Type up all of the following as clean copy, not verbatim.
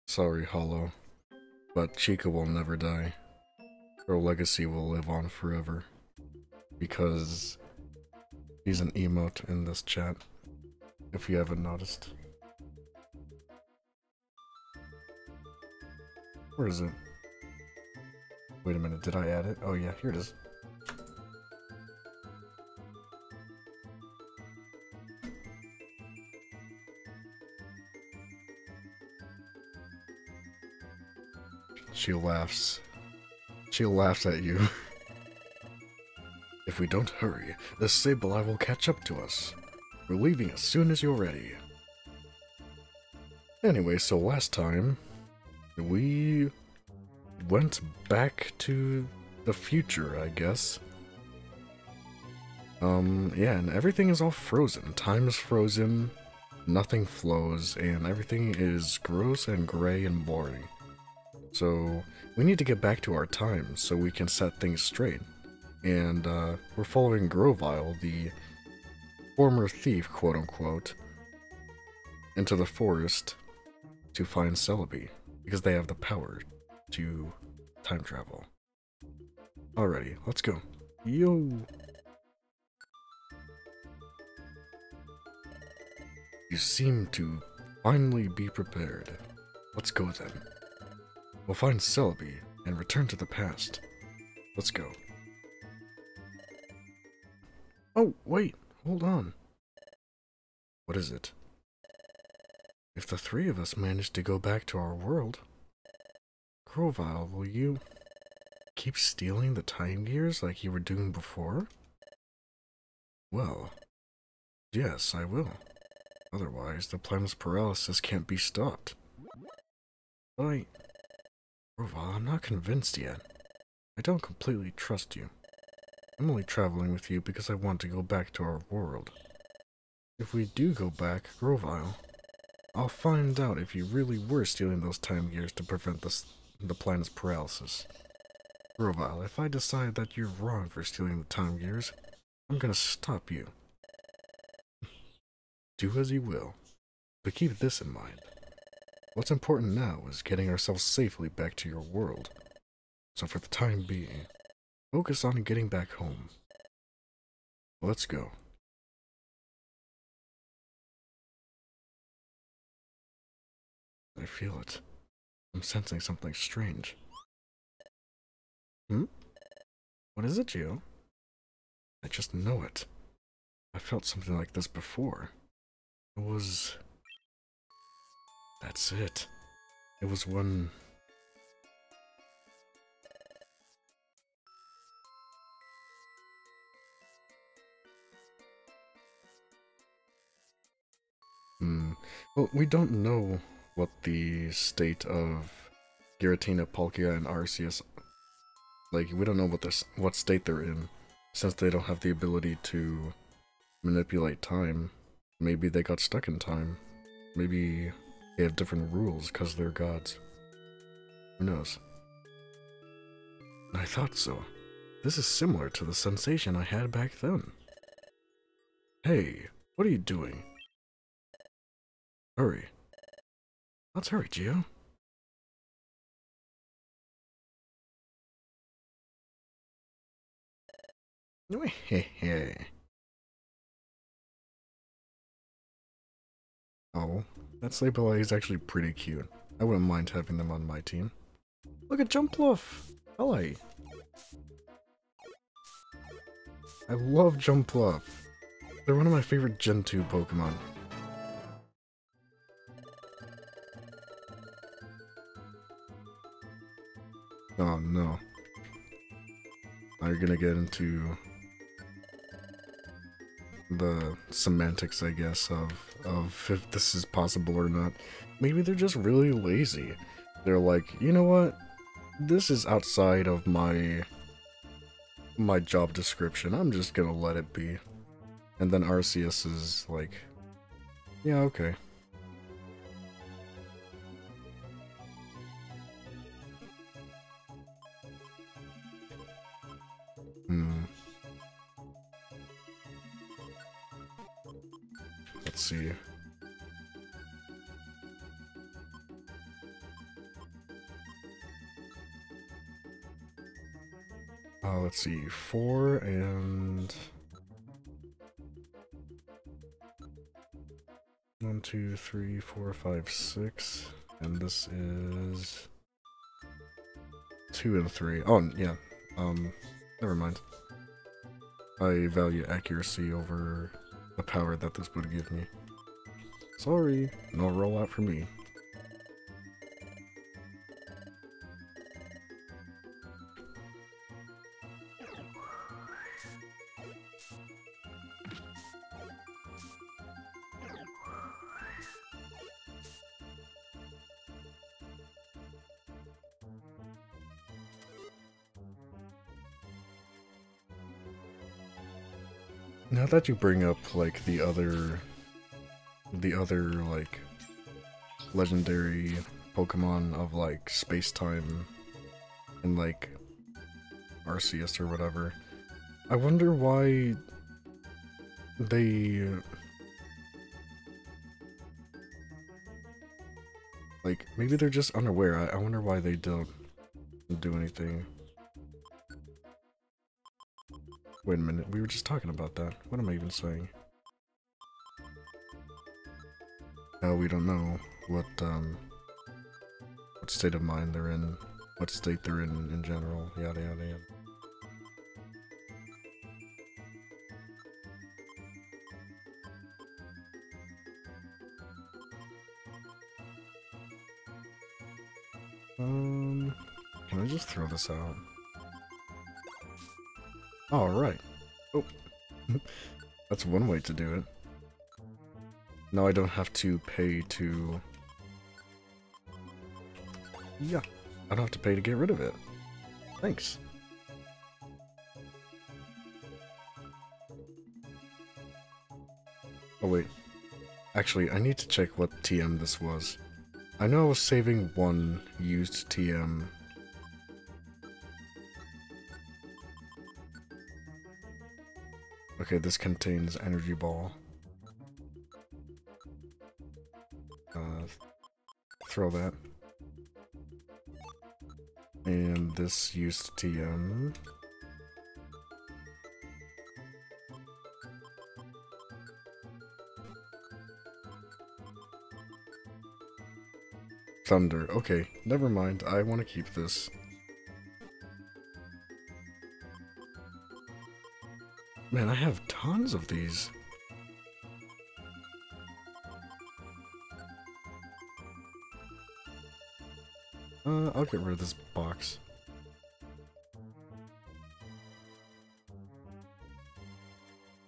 Sorry, Hollow, but Chica will never die. Her legacy will live on forever. Because he's an emote in this chat, if you haven't noticed. Where is it? Wait a minute, did I add it? Oh yeah, here it is. She laughs. She laughs at you. If we don't hurry, the Sableye will catch up to us. We're leaving as soon as you're ready. Anyway, so last time, we went back to the future, I guess. Yeah, and everything is all frozen. Time is frozen, nothing flows, and everything is gross and gray and boring. So, we need to get back to our time so we can set things straight. And, we're following Grovyle, the former thief, quote-unquote, into the forest to find Celebi, because they have the power to time travel. Alrighty, let's go. Yo! You seem to finally be prepared. Let's go then. We'll find Celebi and return to the past. Let's go. Oh, wait, hold on. What is it? If the three of us manage to go back to our world, Grovyle, will you keep stealing the time gears like you were doing before? Well, yes, I will. Otherwise, the planet's paralysis can't be stopped. But Grovyle, I'm not convinced yet. I don't completely trust you. I'm only traveling with you because I want to go back to our world. If we do go back, Grovyle, I'll find out if you really were stealing those time gears to prevent the planet's paralysis. Grovyle, if I decide that you're wrong for stealing the time gears, I'm gonna stop you. Do as you will, but keep this in mind. What's important now is getting ourselves safely back to your world. So for the time being, focus on getting back home. Let's go. I feel it. I'm sensing something strange. What is it, Gio? I just know it. I felt something like this before. It was... That's it. It was when... Well, we don't know what the state of Giratina, Palkia, and Arceus... Like, we don't know what state they're in, since they don't have the ability to manipulate time. Maybe they got stuck in time. Maybe they have different rules because they're gods. Who knows? I thought so. This is similar to the sensation I had back then. Hey, what are you doing? Hurry. Let's hurry, Gio. Oh, that Sableye is actually pretty cute. I wouldn't mind having them on my team. Look at Jumpluff! Hello. I love Jumpluff. They're one of my favorite Gen 2 Pokemon. Oh no. Now you're gonna get into the semantics, I guess, of if this is possible or not. Maybe they're just really lazy. They're like, you know what? This is outside of my job description. I'm just gonna let it be. And then Arceus is like, yeah, okay. Let's see. Let's see, 4 and 1, 2, 3, 4, 5, 6, and this is 2 and 3. Oh, yeah. Never mind. I value accuracy over the power that this would give me. Sorry, no rollout for me. Now that you bring up, like, the other, like, legendary Pokemon of, like, space-time and, like, Arceus or whatever, I wonder why they, like, maybe they're just unaware. I wonder why they don't do anything. Wait a minute, we were just talking about that. What am I even saying? No, we don't know what state of mind they're in, what state they're in general, yada yada yada. Can I just throw this out? Alright. Oh. That's one way to do it. Now I don't have to pay to... Yeah. I don't have to pay to get rid of it. Thanks. Oh wait. Actually, I need to check what TM this was. I know I was saving one used TM. Okay, this contains Energy Ball. Throw that. And this used TM. Thunder. Okay, never mind. I want to keep this. Man, I have tons of these. I'll get rid of this box.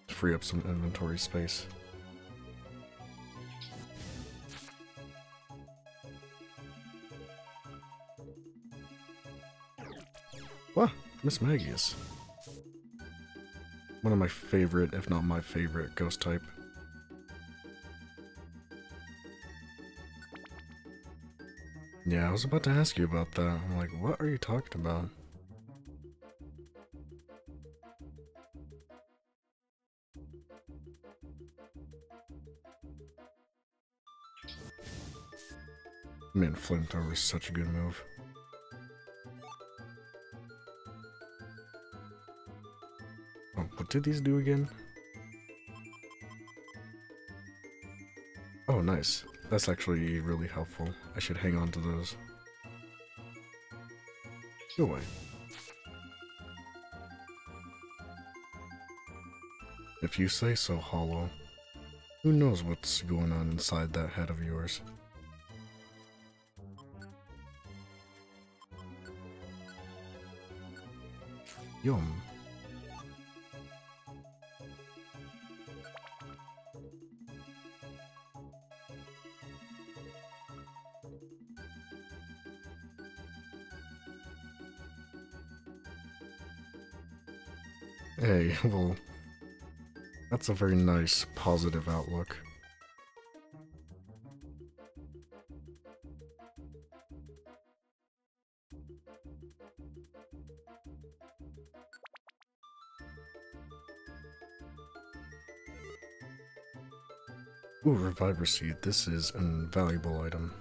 Free up some inventory space. What? Miss Magius. One of my favorite, if not my favorite, ghost type. Yeah, I was about to ask you about that. I'm like, what are you talking about? Man, Flamethrower is such a good move. Oh, what did these do again? Oh, nice. That's actually really helpful. I should hang on to those. Go away. If you say so, Hollow. Who knows what's going on inside that head of yours? Yum. Hey, well, that's a very nice, positive outlook. Ooh, Reviver Seed. This is an invaluable item.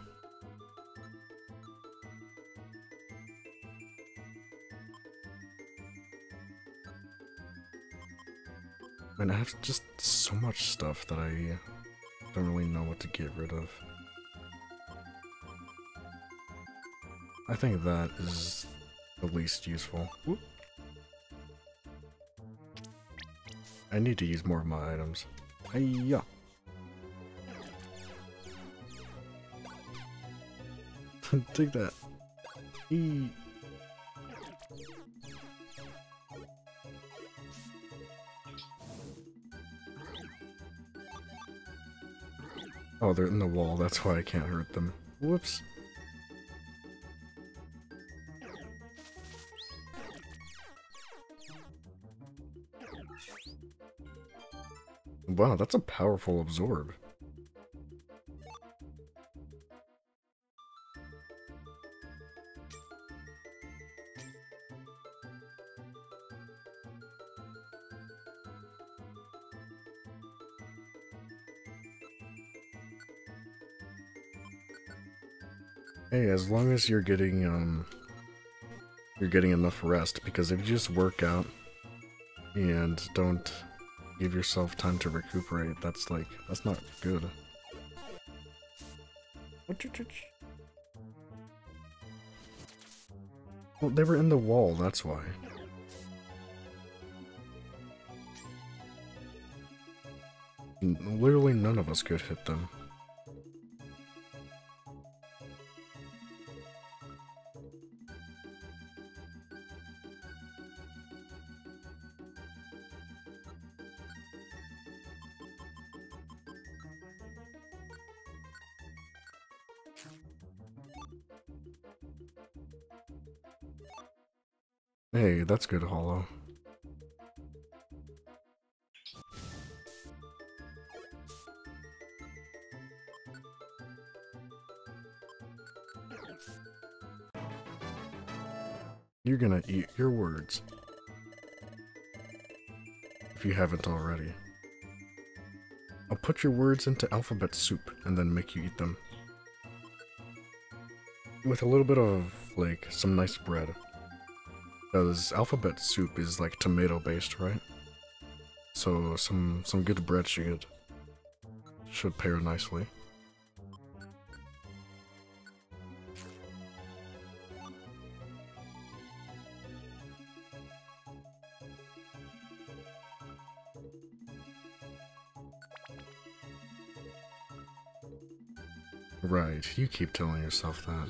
I mean, I have just so much stuff that I don't really know what to get rid of. I think that is the least useful. Whoop. I need to use more of my items. Hiya! Take that. Eee. Oh, they're in the wall, that's why I can't hurt them. Whoops. Wow, that's a powerful absorb. Hey, as long as you're getting enough rest, because if you just work out and don't give yourself time to recuperate, that's not good. Well, they were in the wall, that's why. Literally none of us could hit them. Hey, that's good, Hollow. You're gonna eat your words. If you haven't already. I'll put your words into alphabet soup and then make you eat them. With a little bit of, like, some nice bread. Because alphabet soup is, like, tomato-based, right? So, some good bread should pair nicely. Right, you keep telling yourself that.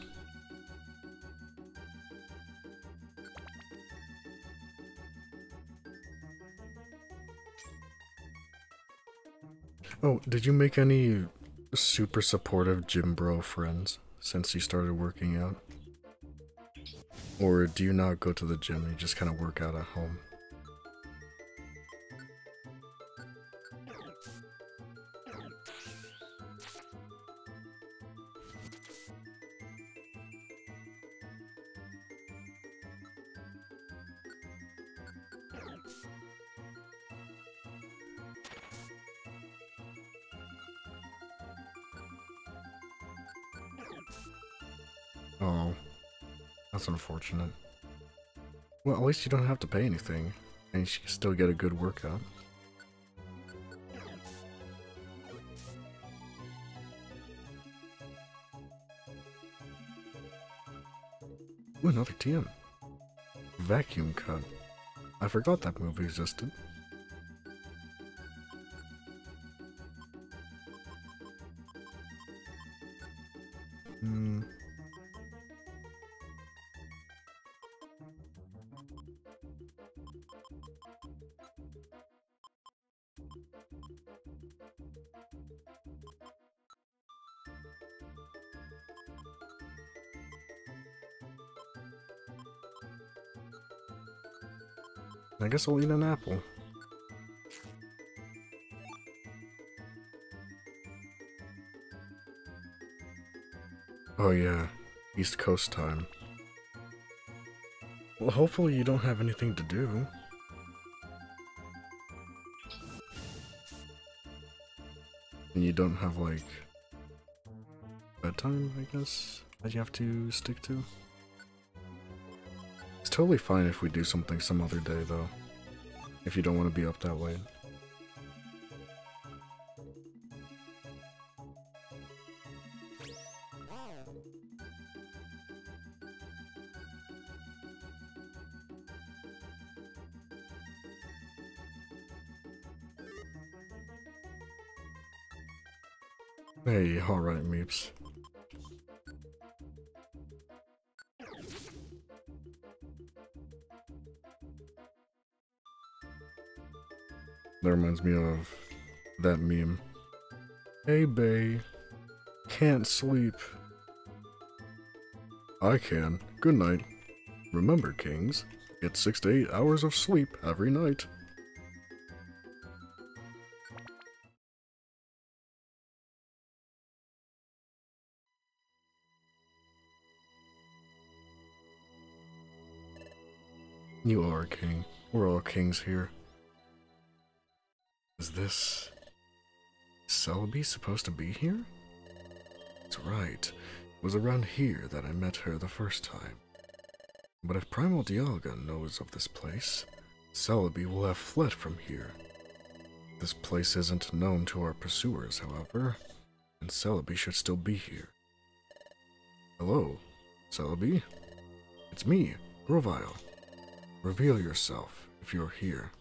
Oh, did you make any super supportive gym bro friends since you started working out? Or do you not go to the gym, you just kind of work out at home? Oh, that's unfortunate. Well, at least you don't have to pay anything, and you can still get a good workout. Ooh, another TM. Vacuum cut. I forgot that movie existed. I guess I'll eat an apple. Oh yeah, East Coast time. Well, hopefully you don't have anything to do. And you don't have, like, bedtime, I guess, that you have to stick to. It's totally fine if we do something some other day, though. If you don't want to be up that late. Hey, alright, Meeps. That reminds me of that meme. Hey, bae. Can't sleep. I can. Good night. Remember, kings, get 6 to 8 hours of sleep every night. You are a king. We're all kings here. Is this... Celebi supposed to be here? That's right. It was around here that I met her the first time. But if Primal Dialga knows of this place, Celebi will have fled from here. This place isn't known to our pursuers, however, and Celebi should still be here. Hello, Celebi? It's me, Grovyle. Reveal yourself if you're here.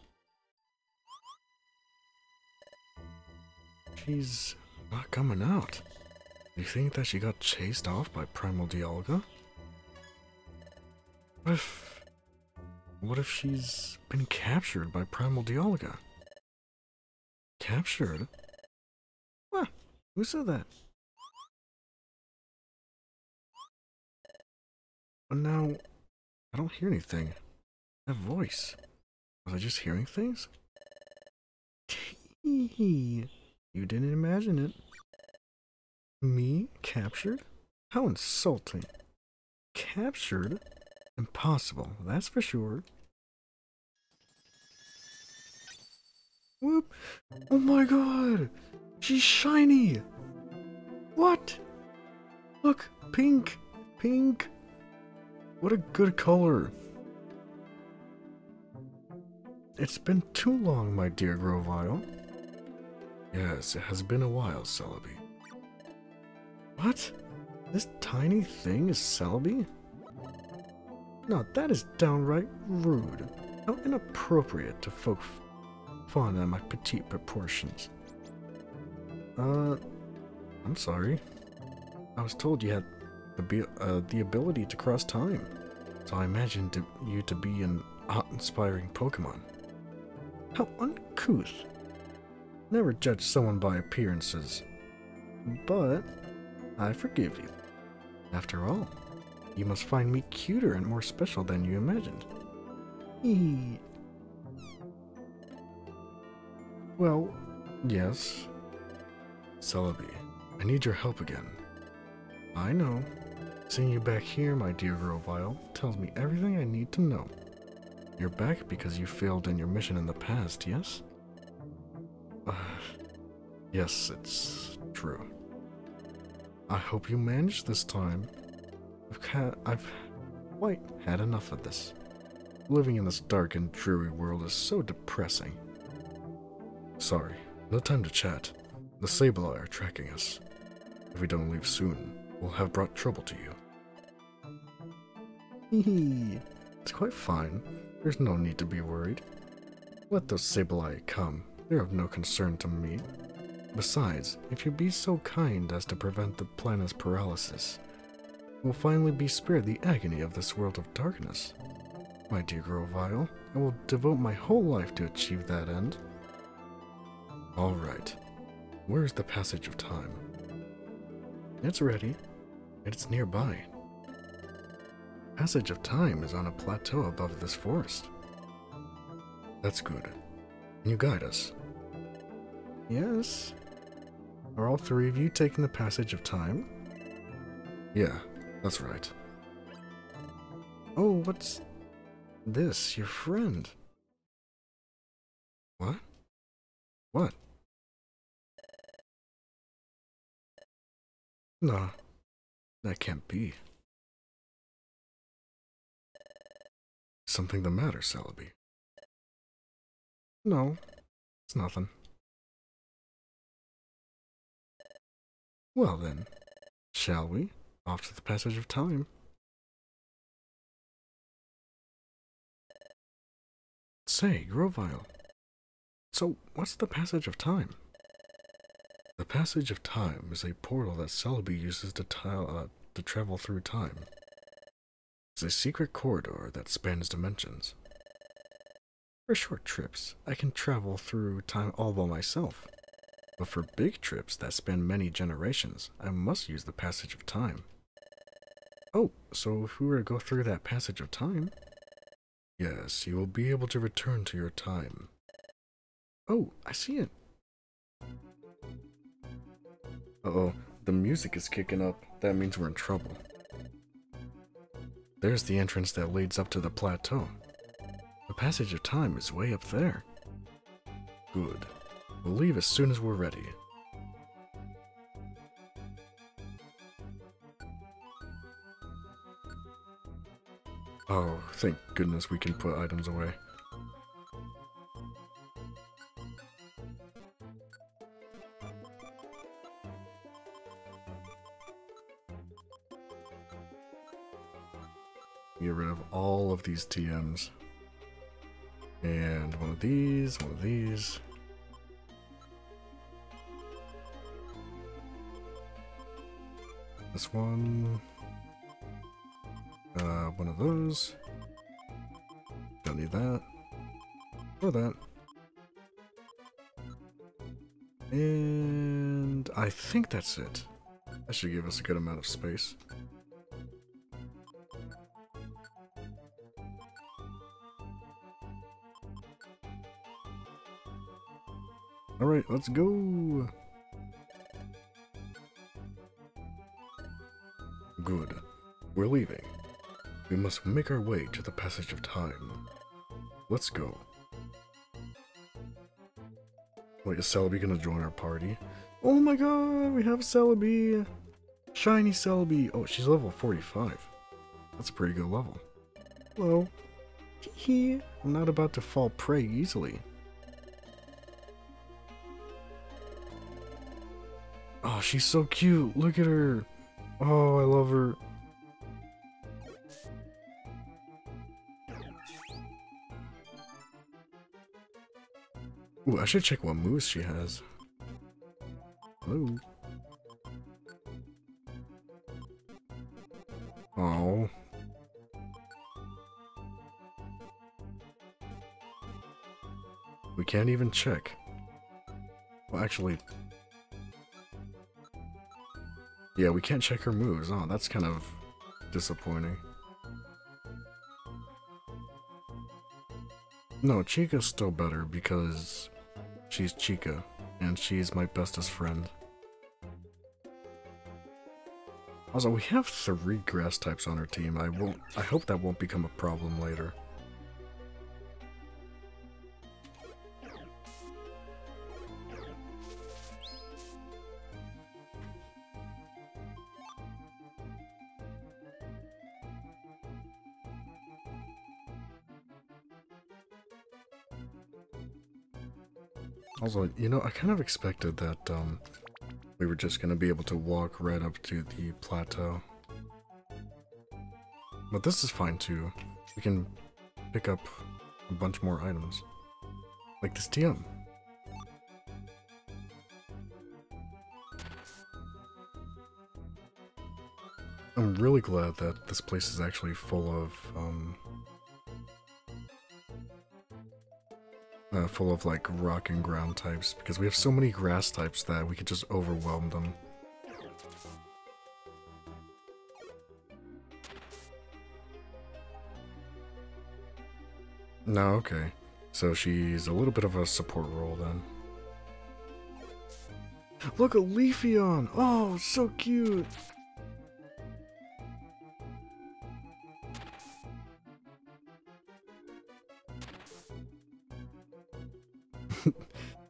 She's not coming out. Do you think that she got chased off by Primal Dialga? What if she's been captured by Primal Dialga? Captured? What? Who said that? But now, I don't hear anything. That voice. Was I just hearing things? You didn't imagine it. Me? Captured? How insulting. Captured? Impossible, that's for sure. Whoop! Oh my god! She's shiny! What? Look, pink! Pink! What a good color! It's been too long, my dear Grovyle. Yes, it has been a while, Celebi. What? This tiny thing is Celebi? No, that is downright rude. How inappropriate to folk fawn at my petite proportions. I'm sorry. I was told you had the ability to cross time, so I imagined you to be an awe-inspiring Pokemon. How uncouth. Never judge someone by appearances. But I forgive you. After all, you must find me cuter and more special than you imagined. Well, yes. Celebi, I need your help again. I know. Seeing you back here, my dear Grovyle, tells me everything I need to know. You're back because you failed in your mission in the past, yes? Yes, it's true. I hope you manage this time. I've quite had enough of this. Living in this dark and dreary world is so depressing. Sorry, no time to chat. The Sableye are tracking us. If we don't leave soon, we'll have brought trouble to you. It's quite fine. There's no need to be worried. Let those Sableye come. They're of no concern to me. Besides, if you be so kind as to prevent the planet's paralysis, we'll finally be spared the agony of this world of darkness. My dear Grovyle, I will devote my whole life to achieve that end. Alright. Where is the passage of time? It's ready, and it's nearby. Passage of time is on a plateau above this forest. That's good. Can you guide us? Yes. Are all three of you taking the passage of time? Yeah, that's right. Oh, what's this? Your friend? What? What? No, that can't be. Something the matter, Celebi? No, it's nothing. Well then, shall we? Off to the passage of time. Say, Grovyle. So, what's the passage of time? The passage of time is a portal that Celebi uses to travel through time. It's a secret corridor that spans dimensions. For short trips, I can travel through time all by myself. But for big trips that span many generations, I must use the passage of time. Oh, so if we were to go through that passage of time... Yes, you will be able to return to your time. Oh, I see it. Uh-oh, the music is kicking up. That means we're in trouble. There's the entrance that leads up to the plateau. The passage of time is way up there. Good. We'll leave as soon as we're ready. Oh, thank goodness we can put items away. Get rid of all of these TMs. And one of these, one of these. This one. One of those. Don't need that. Or that. And I think that's it. That should give us a good amount of space. Alright, let's go! Good. We're leaving. We must make our way to the passage of time. Let's go. Wait, is Celebi gonna join our party? Oh my god, we have Celebi! Shiny Celebi! Oh, she's level 45. That's a pretty good level. Hello. Hee. I'm not about to fall prey easily. Oh, she's so cute. Look at her. Oh, I love her. Ooh, I should check what moves she has. Hello. Oh. We can't even check. Well, actually... Yeah, we can't check her moves. Oh, that's kind of disappointing. No, Chica's still better because she's Chica, and she's my bestest friend. Also, we have 3 grass types on our team. I hope that won't become a problem later. Also, you know, I kind of expected that, we were just gonna be able to walk right up to the plateau. But this is fine too. We can pick up a bunch more items. Like this TM. I'm really glad that this place is actually full of, like rock and ground types, because we have so many grass types that we could just overwhelm them. No, okay. So she's a little bit of a support role then. Look at Leafeon! Oh, so cute!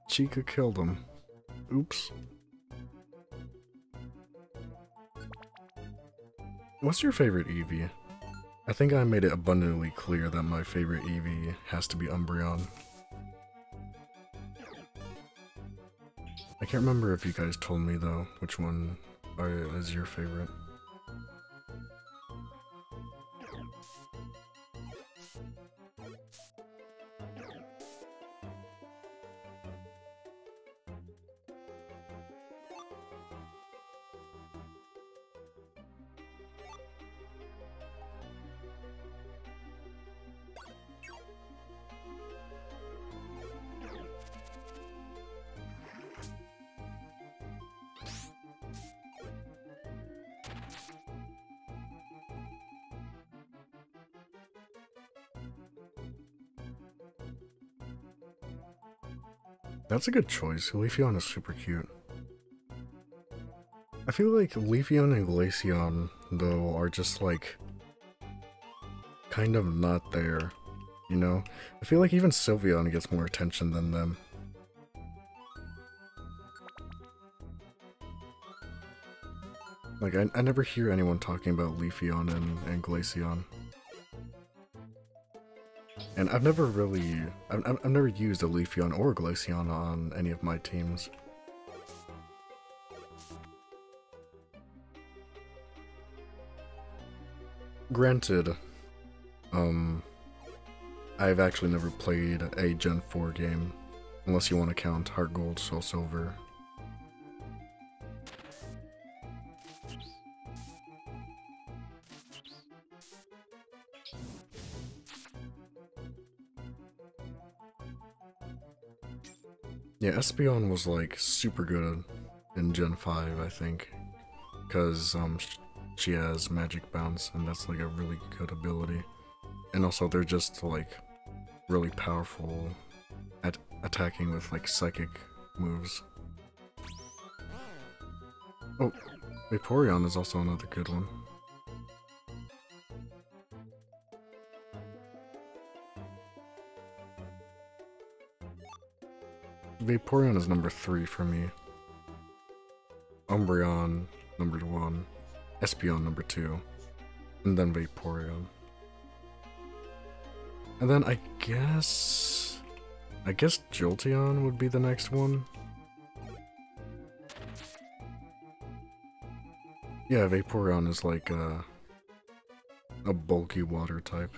Chica killed him. Oops. What's your favorite Eevee? I think I made it abundantly clear that my favorite Eevee has to be Umbreon. I can't remember if you guys told me though, which one is your favorite. That's a good choice. Leafeon is super cute. I feel like Leafeon and Glaceon, though, are just like kind of not there, you know? I feel like even Sylveon gets more attention than them. Like, I never hear anyone talking about Leafeon and Glaceon. And I've never really... I've never used a Leafeon or Glaceon on any of my teams. Granted, I've actually never played a Gen 4 game, unless you want to count Heart Gold, Soul Silver. Yeah, Espeon was like super good in Gen 5, I think, because she has Magic Bounce, and that's like a really good ability. And also they're just like really powerful at attacking with like psychic moves. Oh, Vaporeon is also another good one. Vaporeon is number 3 for me. Umbreon number 1. Espeon number 2. And then Vaporeon. And then I guess Jolteon would be the next one. Yeah, Vaporeon is like a bulky water type.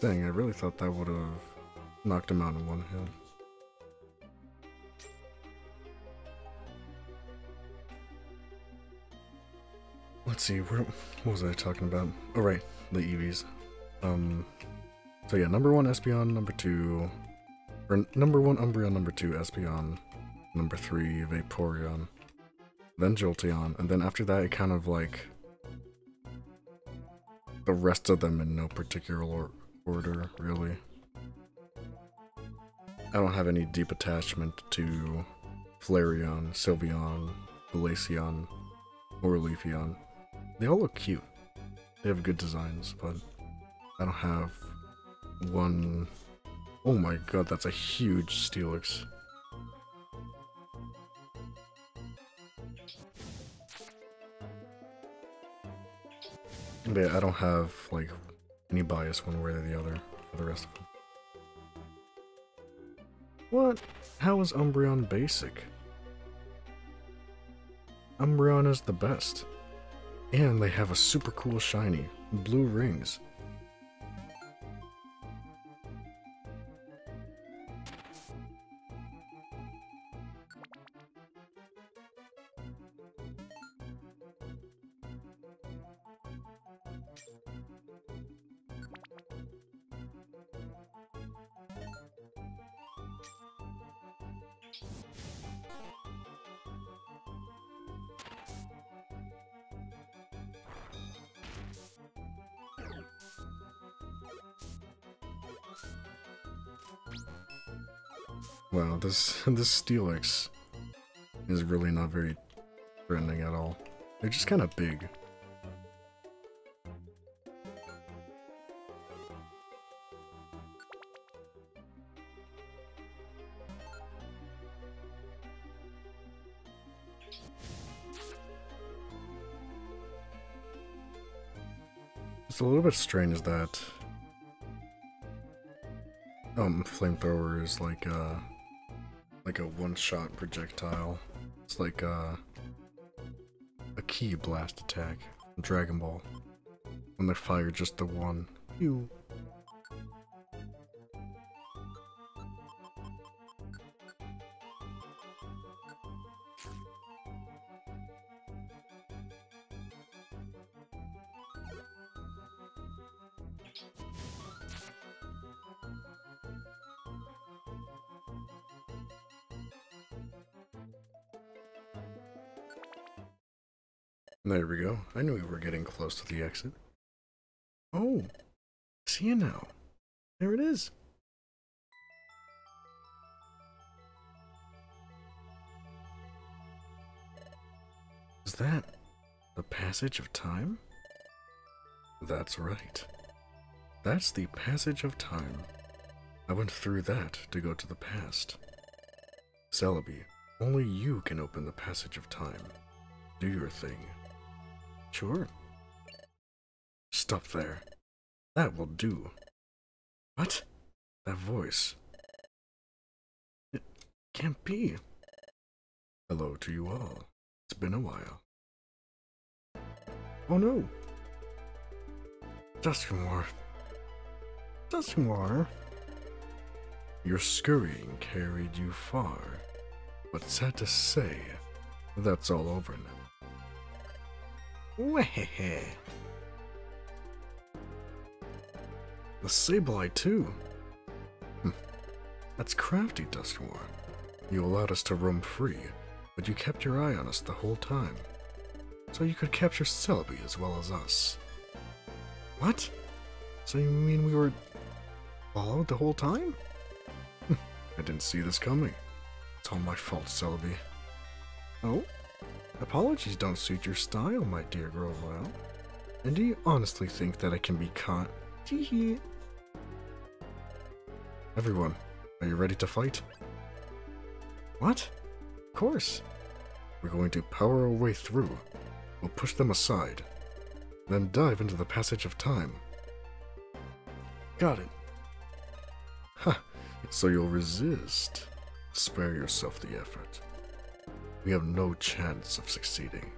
Dang, I really thought that would have knocked him out in one hit. Let's see, what was I talking about? Oh right, the EVs. So yeah, number 1 Espeon, number 2... Or number 1 Umbreon, number 2 Espeon, number 3 Vaporeon, then Jolteon, and then after that it kind of like... the rest of them in no particular order, really. I don't have any deep attachment to Flareon, Sylveon, Glaceon, or Leafeon. They all look cute. They have good designs, but I don't have one... Oh my god, that's a huge Steelix. But yeah, I don't have, like, any bias one way or the other for the rest of them. What? How is Umbreon basic? Umbreon is the best. And they have a super cool shiny, blue rings. Wow, this Steelix is really not very threatening at all. They're just kind of big. It's a little bit strange that flamethrower is like a one-shot projectile. It's like a key blast attack in Dragon Ball. When they fire just the one. Pew. There we go. I knew we were getting close to the exit. Oh, see you now. There it is. Is that the passage of time? That's right. That's the passage of time. I went through that to go to the past. Celebi, only you can open the passage of time. Do your thing. Sure. Stop there. That will do. What? That voice. It can't be. Hello to you all. It's been a while. Oh no! Dusknoir. Dusknoir. Your scurrying carried you far, but sad to say, that's all over now. Weheh. The Sableye too. That's crafty, Dusknoir. You allowed us to roam free, but you kept your eye on us the whole time. So you could capture Celebi as well as us. What? So you mean we were followed the whole time? I didn't see this coming. It's all my fault, Celebi. Oh? Apologies don't suit your style, my dear Grovyle. And do you honestly think that I can be caught? Teehee. Everyone, are you ready to fight? What? Of course. We're going to power our way through. We'll push them aside, then dive into the passage of time. Got it. Ha! So you'll resist. Spare yourself the effort. We have no chance of succeeding.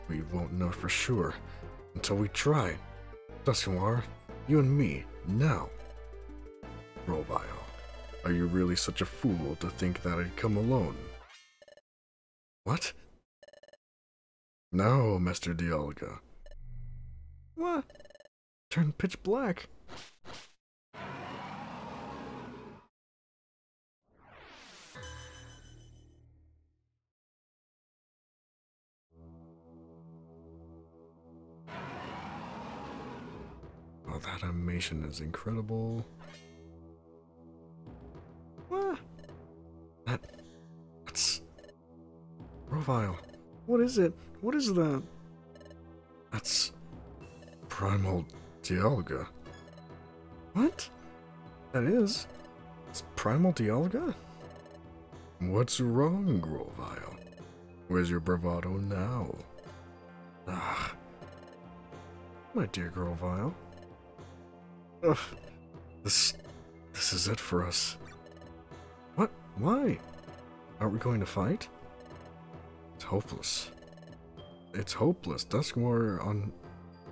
We won't know for sure until we try. Dusknoir, you and me, now. Grovyle, are you really such a fool to think that I'd come alone? What? No, Master Dialga. What? Turned pitch black. Oh, that animation is incredible. What? That's... Grovyle. What is it? What is that? That's... Primal Dialga. What? That is? It's Primal Dialga? What's wrong, Grovyle? Where's your bravado now? Ah. My dear Grovyle. Ugh. This is it for us. What? Why? Aren't we going to fight? It's hopeless. It's hopeless. Dusknoir on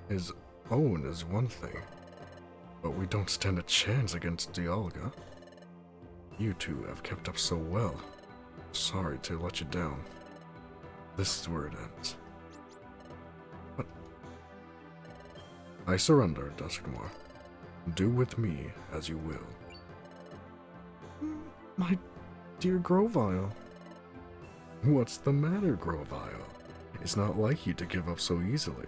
his own is one thing, but we don't stand a chance against Dialga. You two have kept up so well. Sorry to let you down. This is where it ends. But I surrender, Dusknoir. Do with me as you will. My dear Grovyle. What's the matter, Grovyle? It's not like you to give up so easily.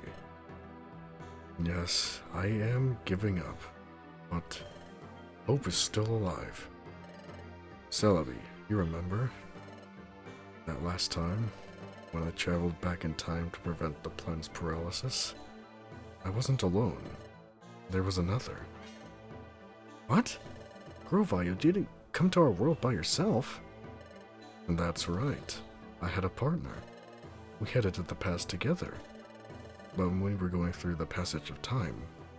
Yes, I am giving up, but hope is still alive. Celebi, you remember? That last time, when I traveled back in time to prevent the planet's paralysis? I wasn't alone. There was another. What? Grovyle, you didn't come to our world by yourself? That's right. I had a partner. We headed to the past together. But when we were going through the passage of time,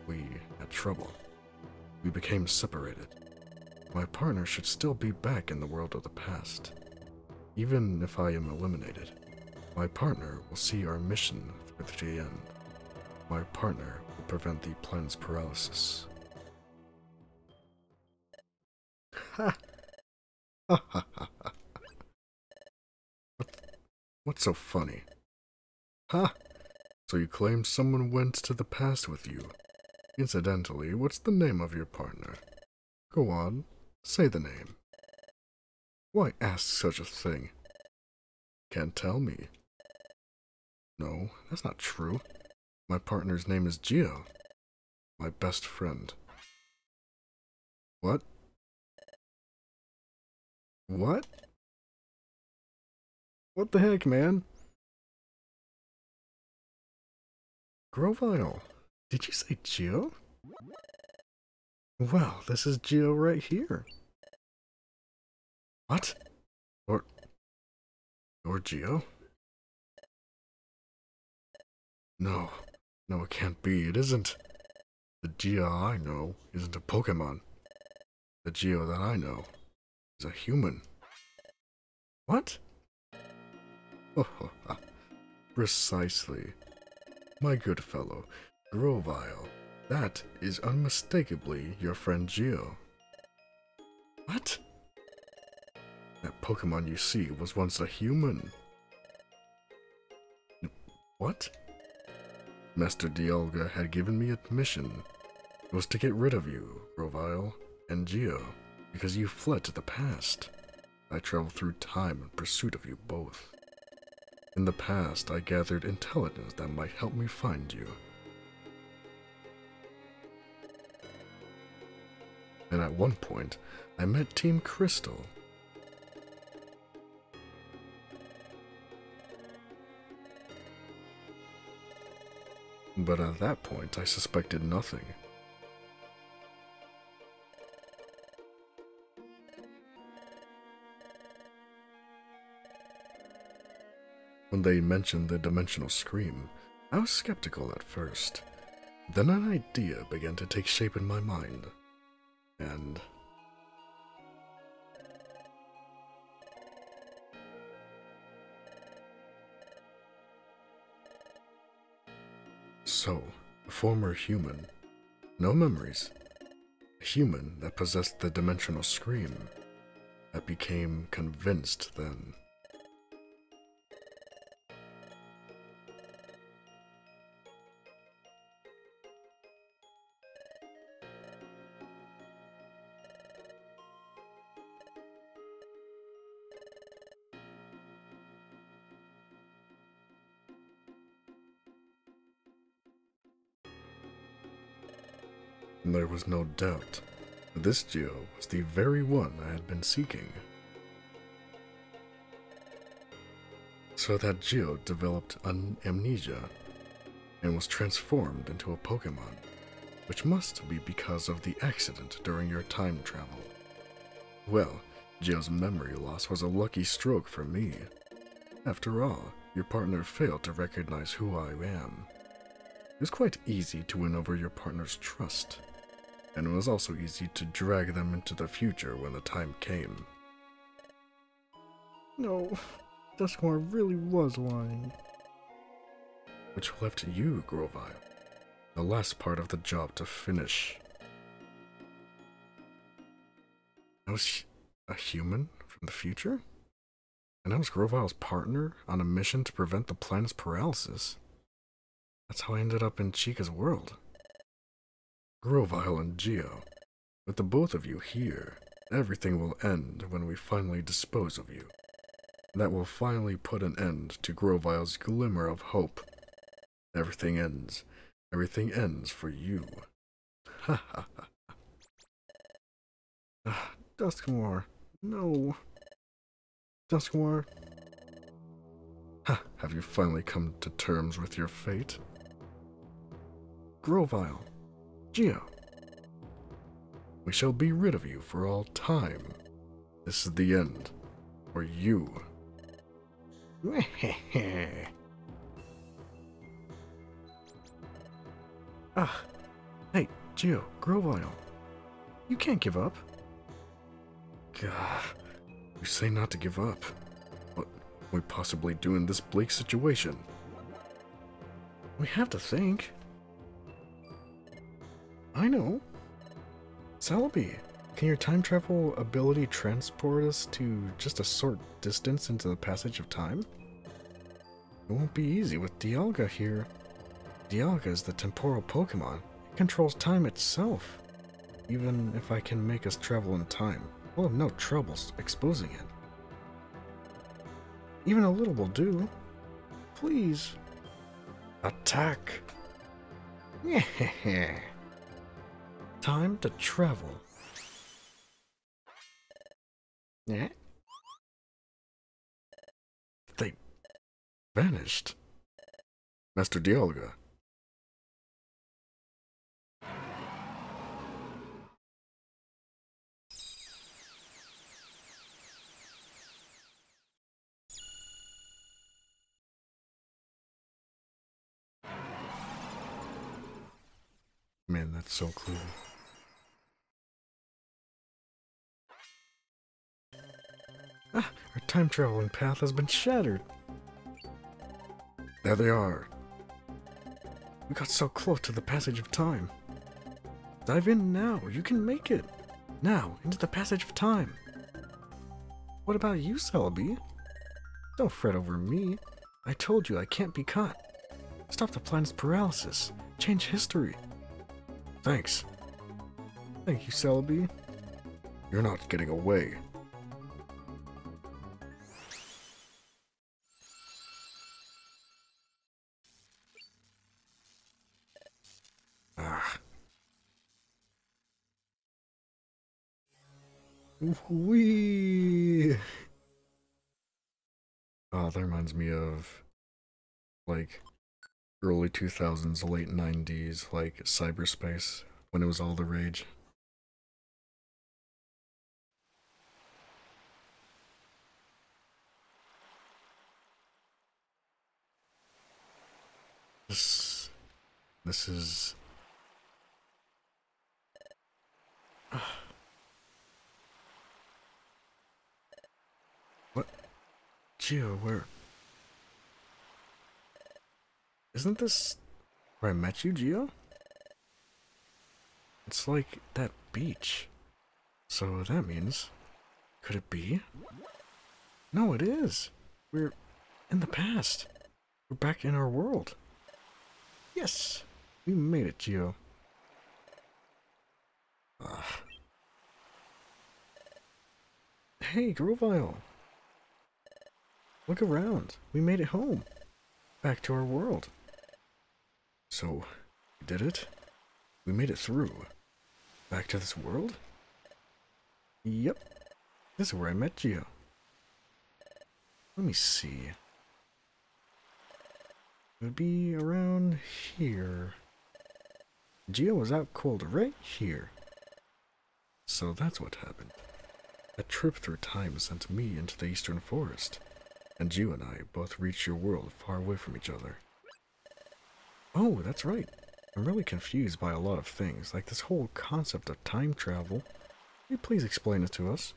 we had trouble. We became separated. My partner should still be back in the world of the past. Even if I am eliminated, my partner will see our mission through to the end. My partner will prevent the planet's paralysis. Ha! Ha ha ha ha. What's so funny? Ha! So you claim someone went to the past with you. Incidentally, what's the name of your partner? Go on, say the name. Why ask such a thing? Can't tell me. No, that's not true. My partner's name is Gio. My best friend. What? What? What the heck, man? Grovyle, did you say Gio? Well, this is Gio right here. What? Or Gio? No. No, it can't be. It isn't. The Gio I know isn't a Pokemon. The Gio that I know is a human. What? Oh, precisely. My good fellow, Grovyle, that is unmistakably your friend Gio. What? That Pokemon you see was once a human. What? Master Dialga had given me a mission. It was to get rid of you, Grovyle, and Gio, because you fled to the past. I traveled through time in pursuit of you both. In the past, I gathered intelligence that might help me find you. And at one point, I met Team Crystal. But at that point, I suspected nothing. When they mentioned the dimensional scream, I was skeptical at first. Then an idea began to take shape in my mind. And... so, a former human, no memories, a human that possessed the dimensional scream, I became convinced then. There was no doubt. This Gio was the very one I had been seeking. So that Gio developed an amnesia and was transformed into a Pokemon, which must be because of the accident during your time travel. Well, Gio's memory loss was a lucky stroke for me. After all, your partner failed to recognize who I am. It was quite easy to win over your partner's trust. And it was also easy to drag them into the future when the time came. No, Dusknoir really was lying. Which left you, Grovyle, the last part of the job to finish. I was a human from the future? And I was Grovyle's partner on a mission to prevent the planet's paralysis. That's how I ended up in Chica's world. Grovyle and Gio, with the both of you here, everything will end when we finally dispose of you. That will finally put an end to Grovyle's glimmer of hope. Everything ends. Everything ends for you. Ha ha ha. Dusknoir, no. Dusknoir. Ha, have you finally come to terms with your fate? Grovyle. Gio, we shall be rid of you for all time. This is the end. For you. Hey, Gio, Grovyle. You can't give up. God, you say not to give up. What can we possibly do in this bleak situation? We have to think. I know. Celebi, can your time travel ability transport us to just a short distance into the passage of time? It won't be easy with Dialga here. Dialga is the temporal Pokemon. It controls time itself. Even if I can make us travel in time, we'll have no troubles exposing it. Even a little will do. Please. Attack! Time to travel. Yeah. They vanished. Master Dialga. Man, that's so cool. Ah, our time traveling path has been shattered. There they are. We got so close to the passage of time. Dive in now, you can make it. Now, into the passage of time. What about you, Celebi? Don't fret over me. I told you I can't be caught. Stop the planet's paralysis. Change history. Thanks. Thank you, Celebi. You're not getting away. Ah. Whee! Oh, that reminds me of, like, early 2000s, late 90s, like, cyberspace, when it was all the rage. This is... What? Gio, where... Isn't this where I met you, Gio? It's like that beach. So that means... Could it be? No, it is. We're in the past. We're back in our world. Yes! We made it, Gio. Hey, Grovyle! Look around. We made it home. Back to our world. So, we did it? We made it through. Back to this world? Yep. This is where I met Gio. Let me see. It would be around here. Gio was out cold right here. So that's what happened. A trip through time sent me into the eastern forest, and you and I both reached your world far away from each other. Oh, that's right. I'm really confused by a lot of things, like this whole concept of time travel. Will you please explain it to us?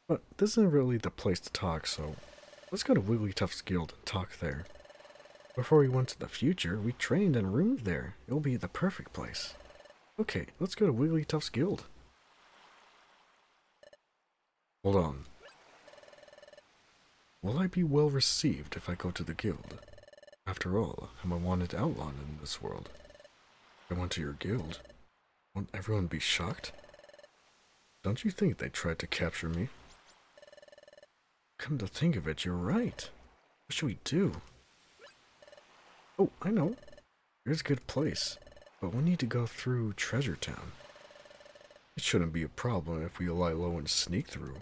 But this isn't really the place to talk, so let's go to Wigglytuff's Guild and talk there. Before we went to the future, we trained and roomed there. It'll be the perfect place. Okay, let's go to Wigglytuff's Guild. Hold on. Will I be well received if I go to the guild? After all, I'm a wanted outlaw in this world. If I went to your guild, won't everyone be shocked? Don't you think they tried to capture me? Come to think of it, you're right. What should we do? Oh, I know. Here's a good place, but we need to go through Treasure Town. It shouldn't be a problem if we lie low and sneak through.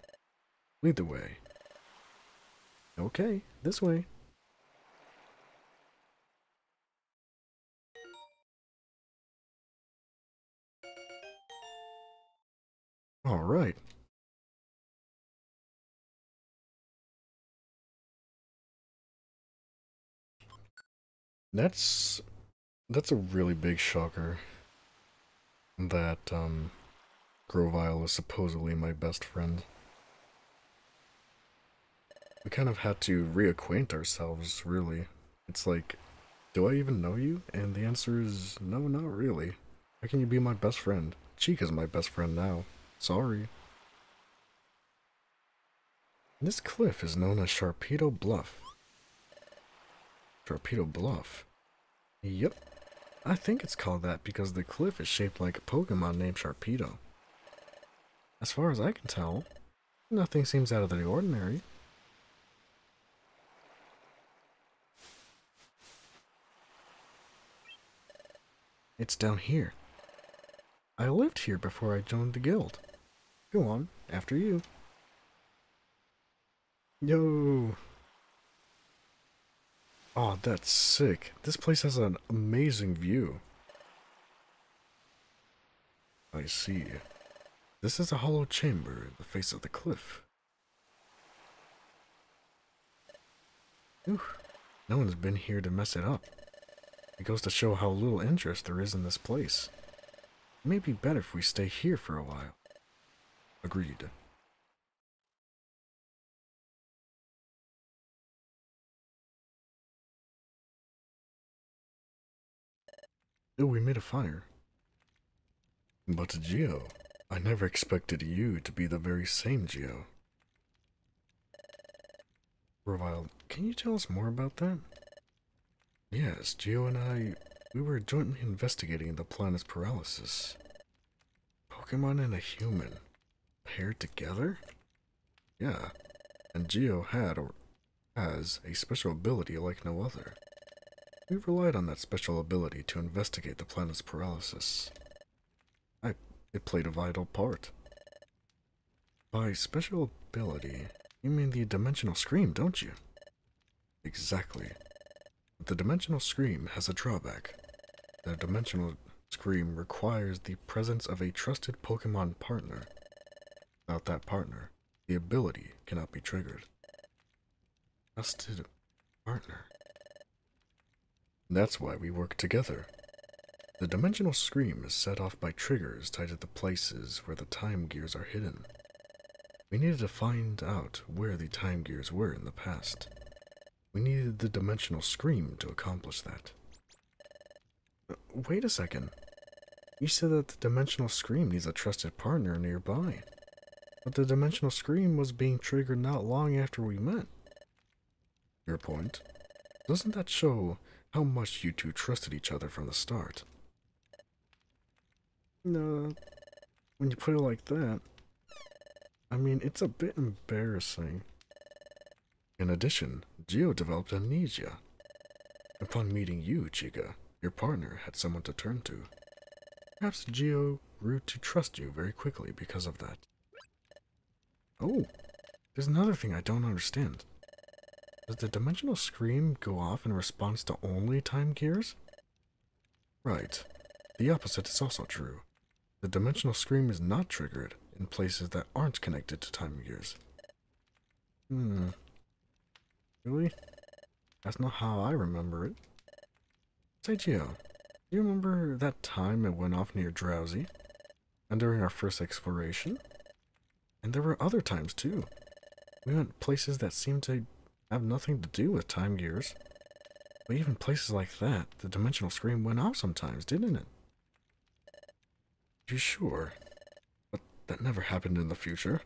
Lead the way. Okay, this way. Alright. That's a really big shocker that Grovyle is supposedly my best friend. We kind of had to reacquaint ourselves, really. It's like, do I even know you? And the answer is no, not really. How can you be my best friend? Chica's my best friend now. Sorry. This cliff is known as Sharpedo Bluff. Sharpedo Bluff? Yep. I think it's called that because the cliff is shaped like a Pokemon named Sharpedo. As far as I can tell, nothing seems out of the ordinary. It's down here. I lived here before I joined the guild. Go on, after you. Yo! Oh, that's sick. This place has an amazing view. I see. This is a hollow chamber in the face of the cliff. Ooh, no one's been here to mess it up. It goes to show how little interest there is in this place. It may be better if we stay here for a while. Agreed. Oh, we made a fire. But Gio, I never expected you to be the very same Gio. Grovyle, can you tell us more about that? Yes, Gio and we were jointly investigating the planet's paralysis. Pokemon and a human, paired together? Yeah, and Gio had, or has, a special ability like no other. We relied on that special ability to investigate the planet's paralysis. It played a vital part. By special ability, you mean the dimensional scream, don't you? Exactly. But the dimensional scream has a drawback. The dimensional scream requires the presence of a trusted Pokemon partner. Without that partner, the ability cannot be triggered. Trusted partner. That's why we work together. The dimensional scream is set off by triggers tied to the places where the time gears are hidden. We needed to find out where the time gears were in the past. We needed the dimensional scream to accomplish that. Wait a second. You said that the dimensional scream needs a trusted partner nearby. But the dimensional scream was being triggered not long after we met. Your point? Doesn't that show how much you two trusted each other from the start? No, when you put it like that, I mean, it's a bit embarrassing. In addition, Gio developed amnesia. Upon meeting you, Chica, your partner had someone to turn to. Perhaps Gio grew to trust you very quickly because of that. Oh, there's another thing I don't understand. Does the dimensional scream go off in response to only time gears? Right. The opposite is also true. The dimensional scream is not triggered in places that aren't connected to time gears. Really? That's not how I remember it. Say, Gio, do you remember that time it went off near Drowsy? And during our first exploration? And there were other times, too. We went places that seemed to have nothing to do with time gears. But even places like that, the dimensional scream went off sometimes, didn't it? You sure? But that never happened in the future.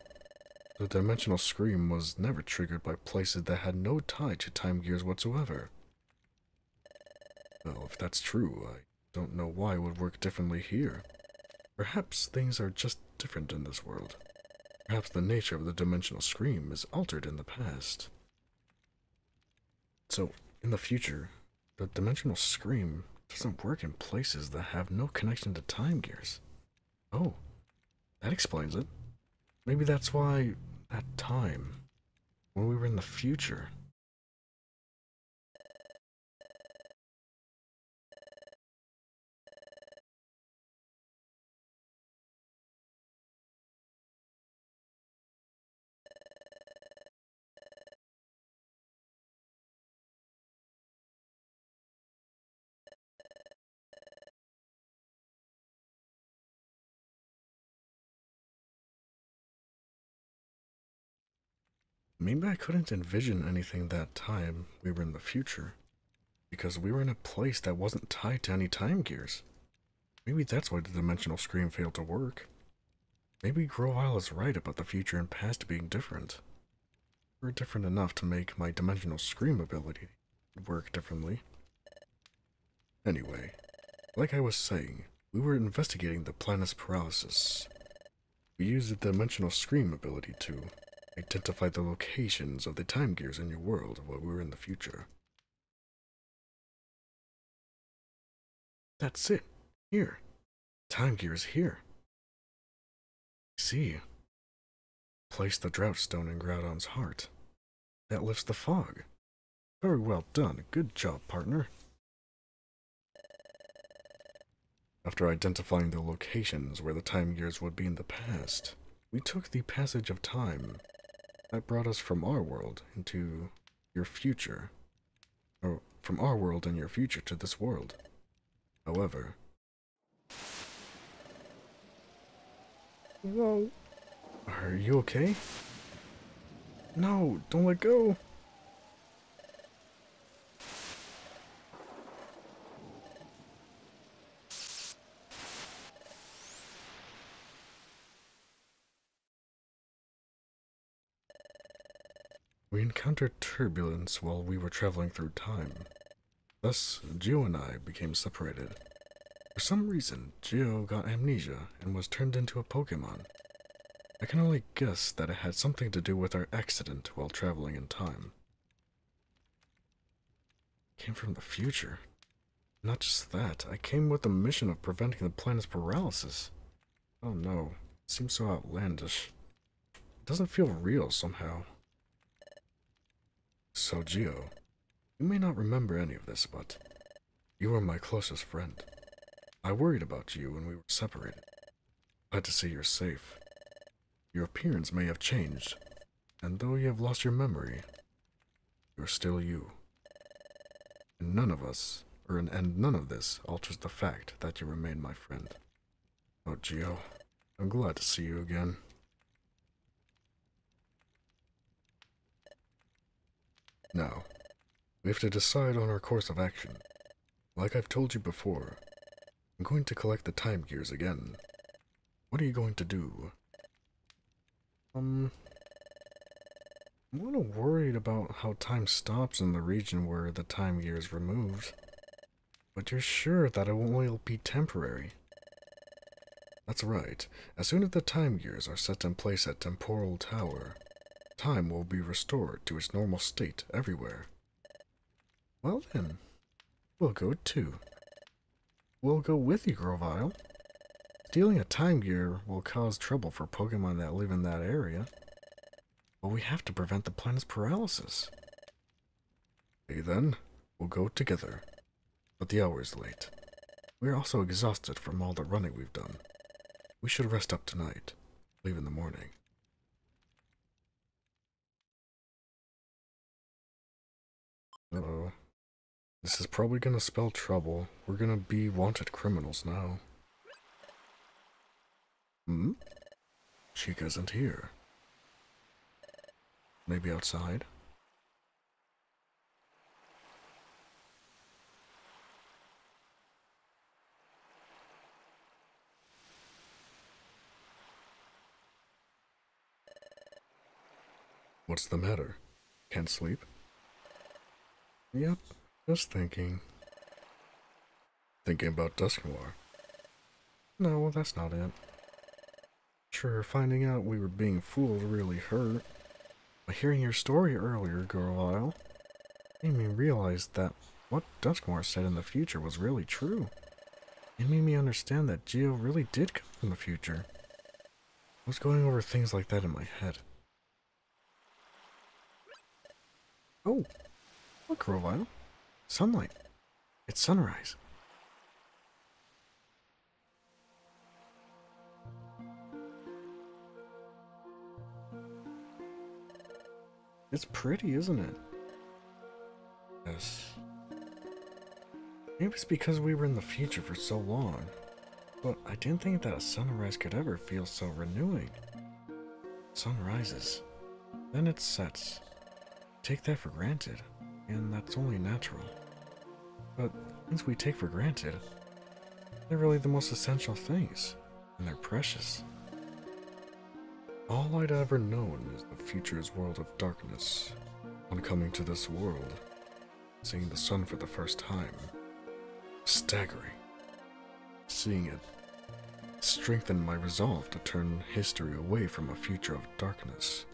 The dimensional scream was never triggered by places that had no tie to time gears whatsoever. Well, if that's true, I don't know why it would work differently here. Perhaps things are just different in this world. Perhaps the nature of the dimensional scream is altered in the past. So, in the future, the dimensional scream doesn't work in places that have no connection to time gears. Oh, that explains it. Maybe that's why that time, when we were in the future. Maybe I couldn't envision anything that time we were in the future, because we were in a place that wasn't tied to any time gears. Maybe that's why the dimensional scream failed to work. Maybe Grovyle is right about the future and past being different. We're different enough to make my dimensional scream ability work differently. Anyway, like I was saying, we were investigating the planet's paralysis. We used the dimensional scream ability to identify the locations of the time gears in your world while we were in the future. That's it. Here. Time gear is here. See. Place the drought stone in Groudon's heart. That lifts the fog. Very well done. Good job, partner. After identifying the locations where the time gears would be in the past, we took the passage of time that brought us from our world into your future. Or from our world and your future to this world. However... Whoa. Are you okay? No, don't let go. We encountered turbulence while we were traveling through time. Thus, Gio and I became separated. For some reason, Gio got amnesia and was turned into a Pokemon. I can only guess that it had something to do with our accident while traveling in time. I came from the future. Not just that, I came with the mission of preventing the planet's paralysis. Oh no, it seems so outlandish. It doesn't feel real somehow. So Gio, you may not remember any of this, but you were my closest friend. I worried about you when we were separated. Glad to see you're safe. Your appearance may have changed, and though you have lost your memory, you're still you. And none of this alters the fact that you remain my friend. Oh, Gio, I'm glad to see you again. Now, we have to decide on our course of action. Like I've told you before, I'm going to collect the time gears again. What are you going to do? I'm a little worried about how time stops in the region where the time gear is removed. But you're sure that it will be temporary? That's right. As soon as the time gears are set in place at Temporal Tower, time will be restored to its normal state everywhere. Well then, we'll go too. We'll go with you, Grovyle. Stealing a time gear will cause trouble for Pokemon that live in that area. But we have to prevent the planet's paralysis. Okay then, we'll go together. But the hour is late. We are also exhausted from all the running we've done. We should rest up tonight. Leave in the morning. Uh-oh. This is probably gonna spell trouble. We're gonna be wanted criminals now. Hmm? Chica isn't here. Maybe outside? What's the matter? Can't sleep? Yep, just thinking. Thinking about Dusknoir. No, that's not it. Sure, finding out we were being fooled really hurt. But hearing your story earlier, Grovyle, made me realize that what Dusknoir said in the future was really true. It made me understand that Gio really did come from the future. I was going over things like that in my head. Oh, look, Grovyle. Sunlight. It's sunrise. It's pretty, isn't it? Yes. Maybe it's because we were in the future for so long, but I didn't think that a sunrise could ever feel so renewing. Sun rises, then it sets. Take that for granted, and that's only natural. But things we take for granted, they're really the most essential things, and they're precious. All I'd ever known is the future's world of darkness. On coming to this world, seeing the sun for the first time, staggering. Seeing it strengthened my resolve to turn history away from a future of darkness.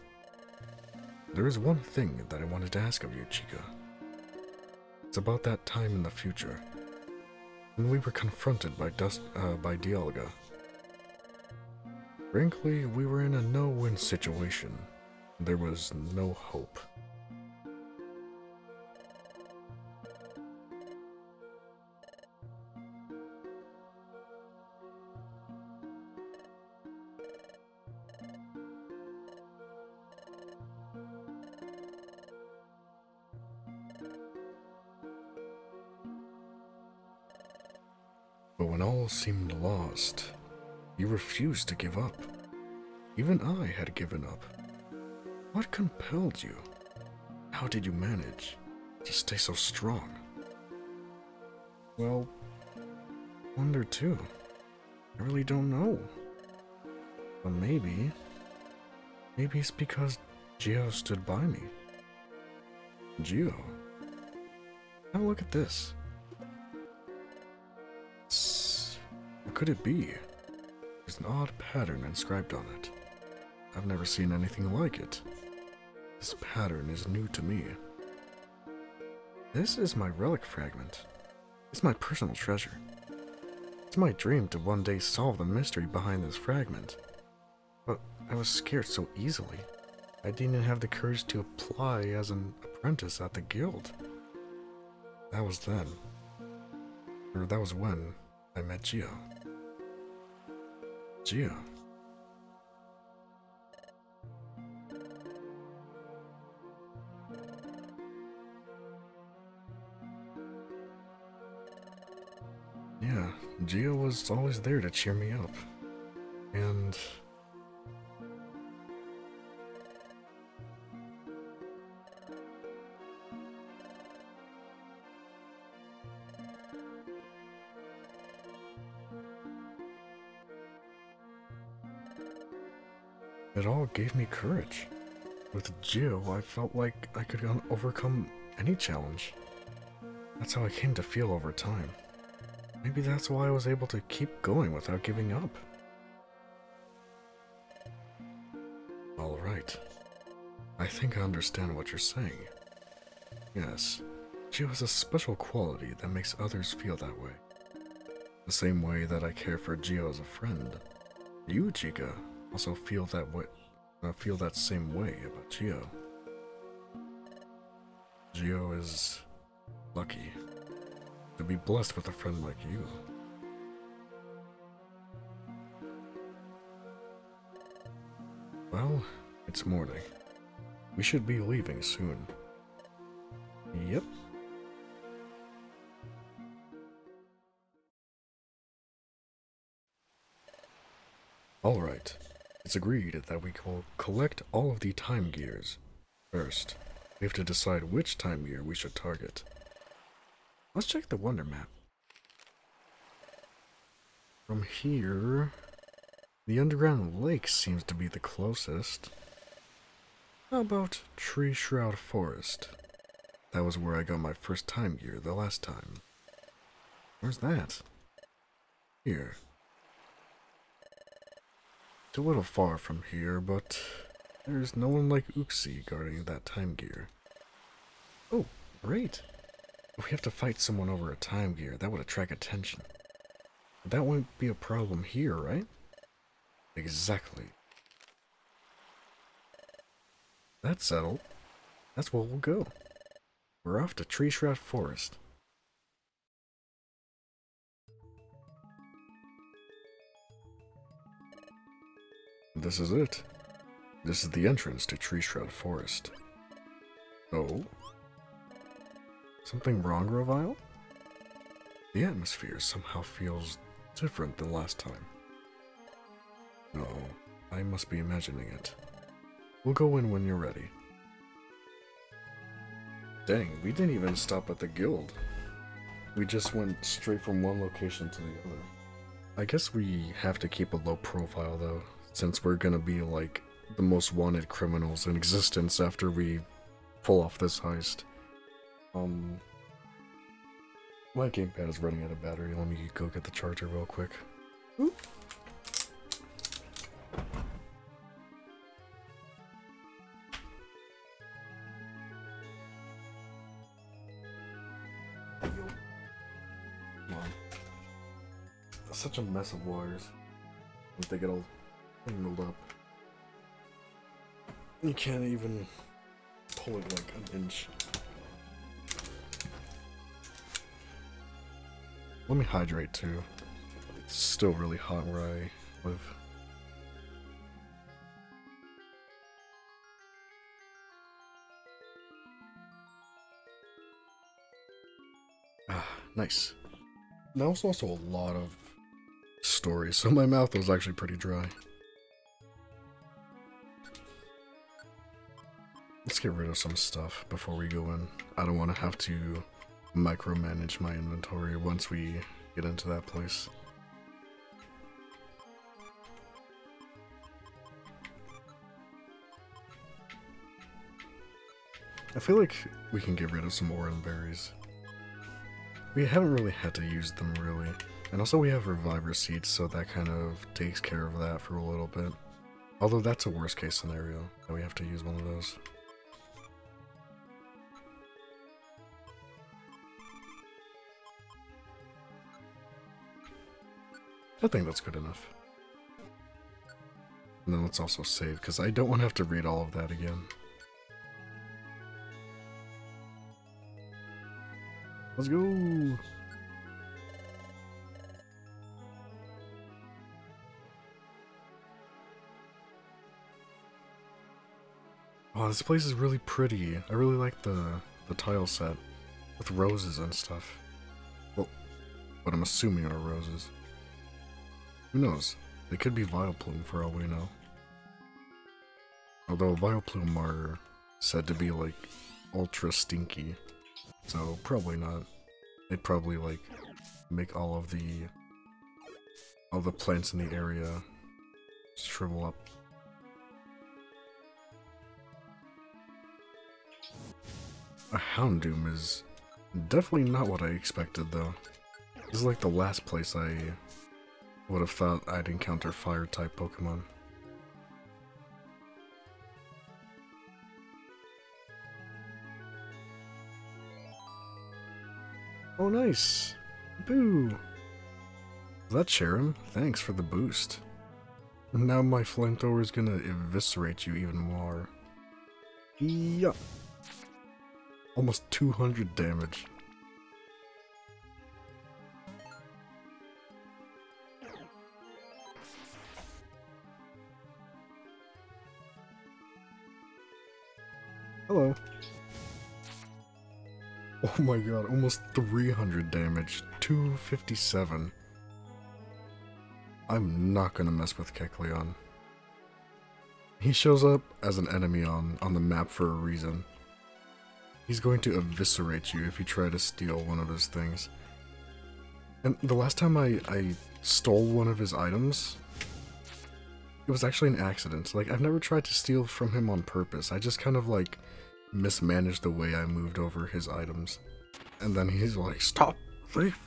There is one thing that I wanted to ask of you, Chica. It's about that time in the future. when we were confronted by by Dialga. Frankly, we were in a no-win situation. There was no hope. But when all seemed lost, you refused to give up. Even I had given up. What compelled you? How did you manage to stay so strong? Well, wonder too. I really don't know. But maybe it's because Gio stood by me. Gio? Have a look at this. What could it be? There's an odd pattern inscribed on it. I've never seen anything like it. This pattern is new to me. This is my relic fragment. It's my personal treasure. It's my dream to one day solve the mystery behind this fragment. But I was scared so easily. I didn't even have the courage to apply as an apprentice at the guild. That was then. Or that was when I met Gio. Gio. Yeah, Gio was always there to cheer me up. And it all gave me courage. With Gio, I felt like I could overcome any challenge. That's how I came to feel over time. Maybe that's why I was able to keep going without giving up. Alright. I think I understand what you're saying. Yes, Gio has a special quality that makes others feel that way. The same way that I care for Gio as a friend. You, Chica, also feel that same way about Gio. Gio is lucky to be blessed with a friend like you. Well, it's morning. We should be leaving soon. Yep. Alright. It's agreed that we will collect all of the time gears. First, we have to decide which time gear we should target. Let's check the wonder map. From here, the underground lake seems to be the closest. How about Tree Shroud Forest? That was where I got my first time gear the last time. Where's that? Here. It's a little far from here, but there's no one like Uxie guarding that time gear. Oh, great! If we have to fight someone over a time gear, that would attract attention. But that won't be a problem here, right? Exactly. That's settled. That's where we'll go. We're off to Tree Shroud Forest. This is it. This is the entrance to Tree Shroud Forest. Oh? Something wrong, Grovyle? The atmosphere somehow feels different than last time. No, I must be imagining it. We'll go in when you're ready. Dang, we didn't even stop at the guild. We just went straight from one location to the other. I guess we have to keep a low profile though, since we're gonna be like the most wanted criminals in existence after we pull off this heist. My gamepad is running out of battery. Let me go get the charger real quick. Oop. Come on. such a mess of wires. Once they get all tangled up, you can't even pull it like an inch. Let me hydrate too. It's still really hot where I live. Ah, nice. That was also a lot of stories, so my mouth was actually pretty dry. Let's get rid of some stuff before we go in. I don't want to have to micromanage my inventory once we get into that place. I feel like we can get rid of some oran berries. We haven't really had to use them really. And also we have reviver seeds, so that kind of takes care of that for a little bit. Although that's a worst case scenario, that we have to use one of those. I think that's good enough. And then let's also save, because I don't want to have to read all of that again. Let's go! Oh, this place is really pretty. I really like the tile set with roses and stuff. Well, what I'm assuming are roses. Who knows? They could be Vileplume for all we know. Although Vileplume are said to be like ultra stinky, so probably not. They'd probably like make all the plants in the area shrivel up. A Houndoom is definitely not what I expected though. This is like the last place I would have thought I'd encounter fire-type Pokemon. Oh nice! Boo! Is that Sharon? Thanks for the boost. Now my flamethrower is gonna eviscerate you even more. Yup! Almost 200 damage. Hello. Oh my god, almost 300 damage. 257. I'm not gonna mess with Kecleon. He shows up as an enemy on the map for a reason. He's going to eviscerate you if you try to steal one of his things. And the last time I stole one of his items, it was actually an accident. Like, I've never tried to steal from him on purpose. I just kind of, like, mismanaged the way I moved over his items. And then he's like, "Stop, thief!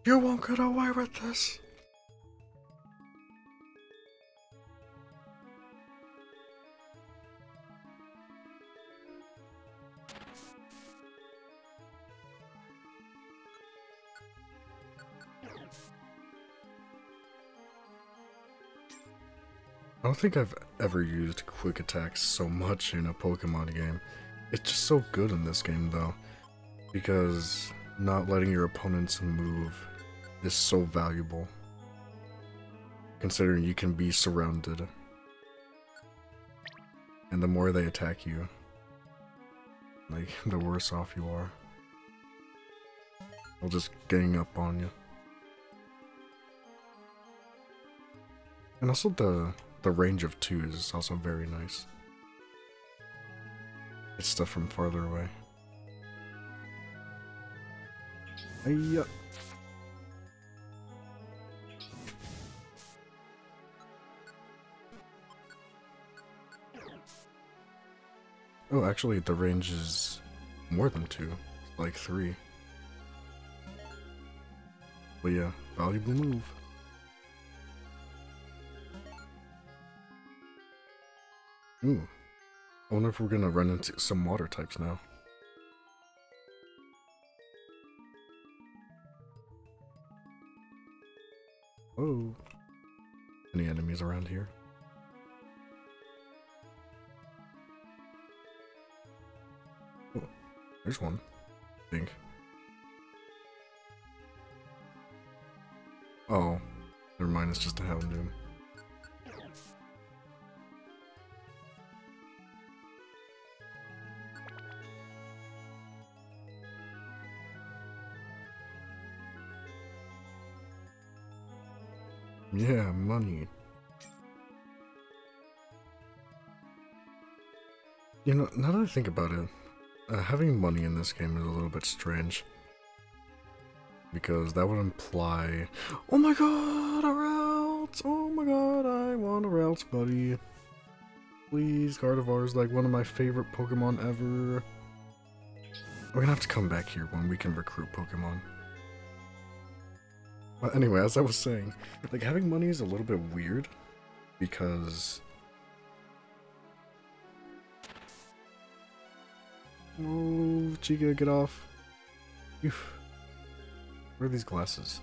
You won't get away with this!" I don't think I've ever used quick attacks so much in a Pokemon game. It's just so good in this game though, because not letting your opponents move is so valuable, considering you can be surrounded, and the more they attack you, like, the worse off you are. They'll just gang up on you. And also the range of 2 is also very nice. It's stuff from farther away. Hiya. Oh, actually, the range is more than 2, like 3. But yeah, valuable move. Ooh, I wonder if we're gonna run into some water types now. Oh. Any enemies around here? Oh, there's one. I think. Oh, never mind, it's just a Houndoom. Yeah, money. You know, now that I think about it, having money in this game is a little bit strange. Because that would imply... Oh my god, a route! Oh my god, I want a route, buddy. Please, Gardevoir is like one of my favorite Pokemon ever. We're gonna have to come back here when we can recruit Pokemon. But anyway, as I was saying, like, having money is a little bit weird, because... Oh, Chica, get off. Oof. Where are these glasses?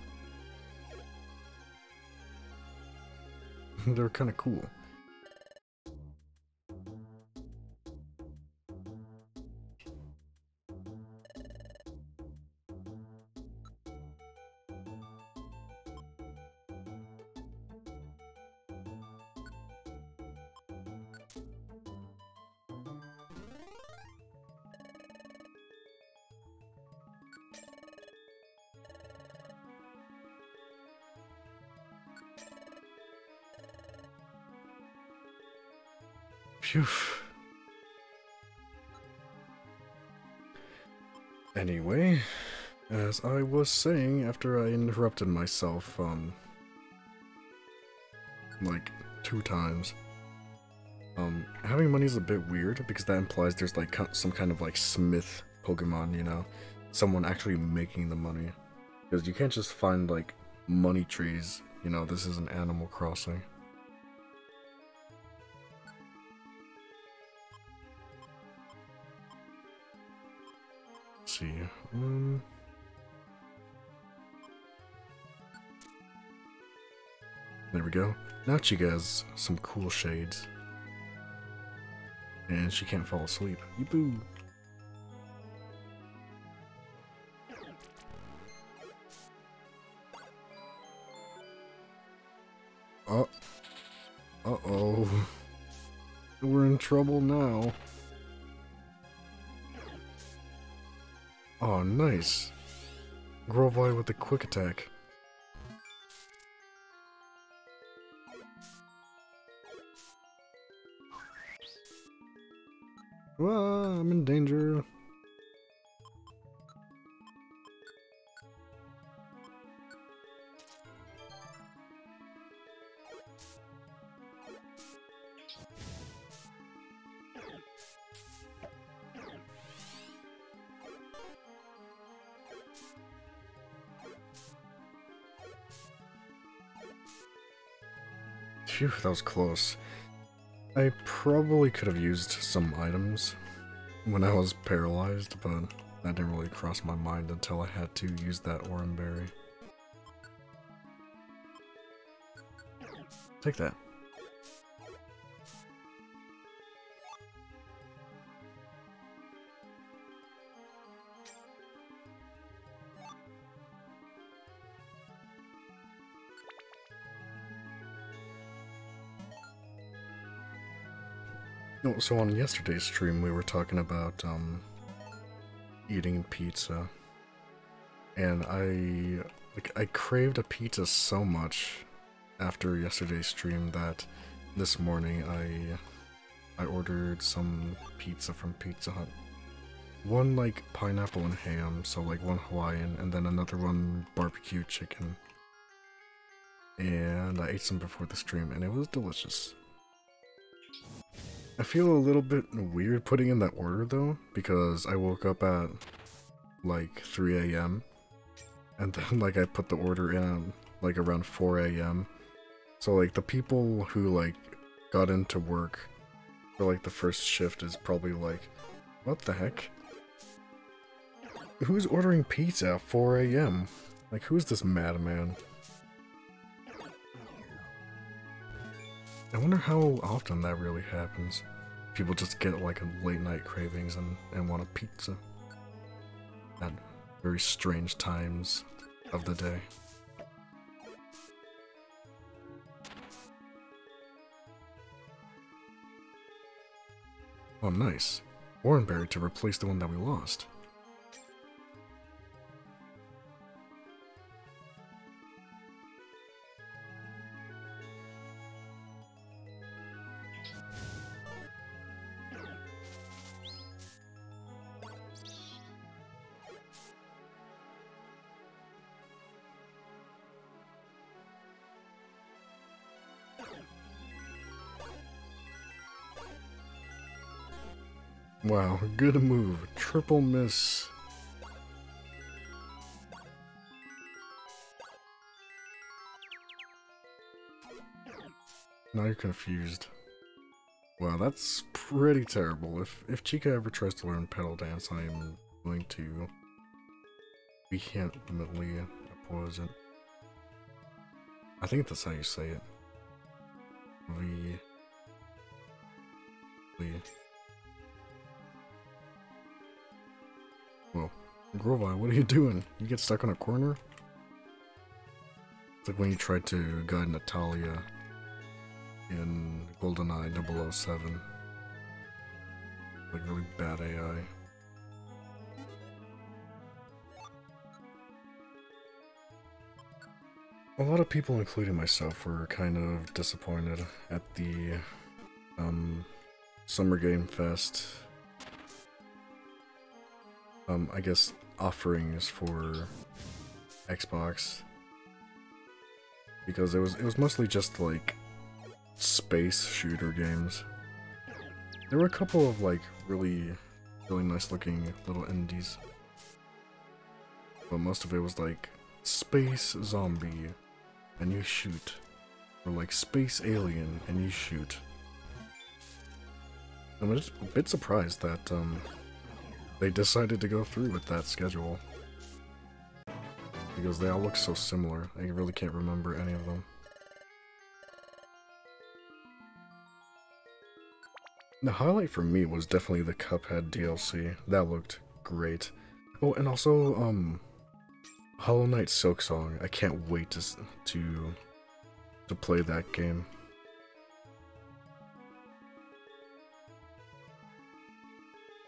They're kind of cool. Phew. Anyway, as I was saying after I interrupted myself, like 2 times, having money is a bit weird because that implies there's like some kind of like smith Pokemon, you know, someone actually making the money, because you can't just find like money trees, you know, this is an Animal Crossing. See, there we go. Now she has some cool shades. And she can't fall asleep. Yee-boo! Oh. Uh-oh. We're in trouble now. Oh, nice. Grovyle with the quick attack. Ah, I'm in danger. Phew, that was close. I probably could have used some items when I was paralyzed, but that didn't really cross my mind until I had to use that Oran Berry. Take that. No, so on yesterday's stream we were talking about eating pizza, and I craved a pizza so much after yesterday's stream that this morning I ordered some pizza from Pizza Hut. One like pineapple and ham, so like one Hawaiian, and then another one barbecue chicken. And I ate some before the stream, and it was delicious. I feel a little bit weird putting in that order though, because I woke up at like 3 AM, and then like I put the order in like around 4 AM. So like the people who like got into work for like the first shift is probably like, what the heck? Who's ordering pizza at 4 AM? Like, who's this madman? I wonder how often that really happens. People just get like a late night cravings and want a pizza at very strange times of the day. Oh, nice. Oranberry to replace the one that we lost. Wow, good move. Triple miss. Now you're confused. Wow, that's pretty terrible. If Chica ever tries to learn pedal dance, I am going to vehemently oppose it. I think that's how you say it. Whoa. Grovyle, what are you doing? You get stuck on a corner? It's like when you tried to guide Natalia in GoldenEye 007. Like really bad AI. A lot of people, including myself, were kind of disappointed at the Summer Game Fest I guess offerings for Xbox, because it was mostly just like space shooter games. There were a couple of like really nice looking little indies, but most of it was like space zombie and you shoot, or like space alien and you shoot. I'm just a bit surprised that they decided to go through with that schedule, because they all look so similar. I really can't remember any of them. The highlight for me was definitely the Cuphead DLC. That looked great. Oh, and also Hollow Knight Silksong. I can't wait to play that game.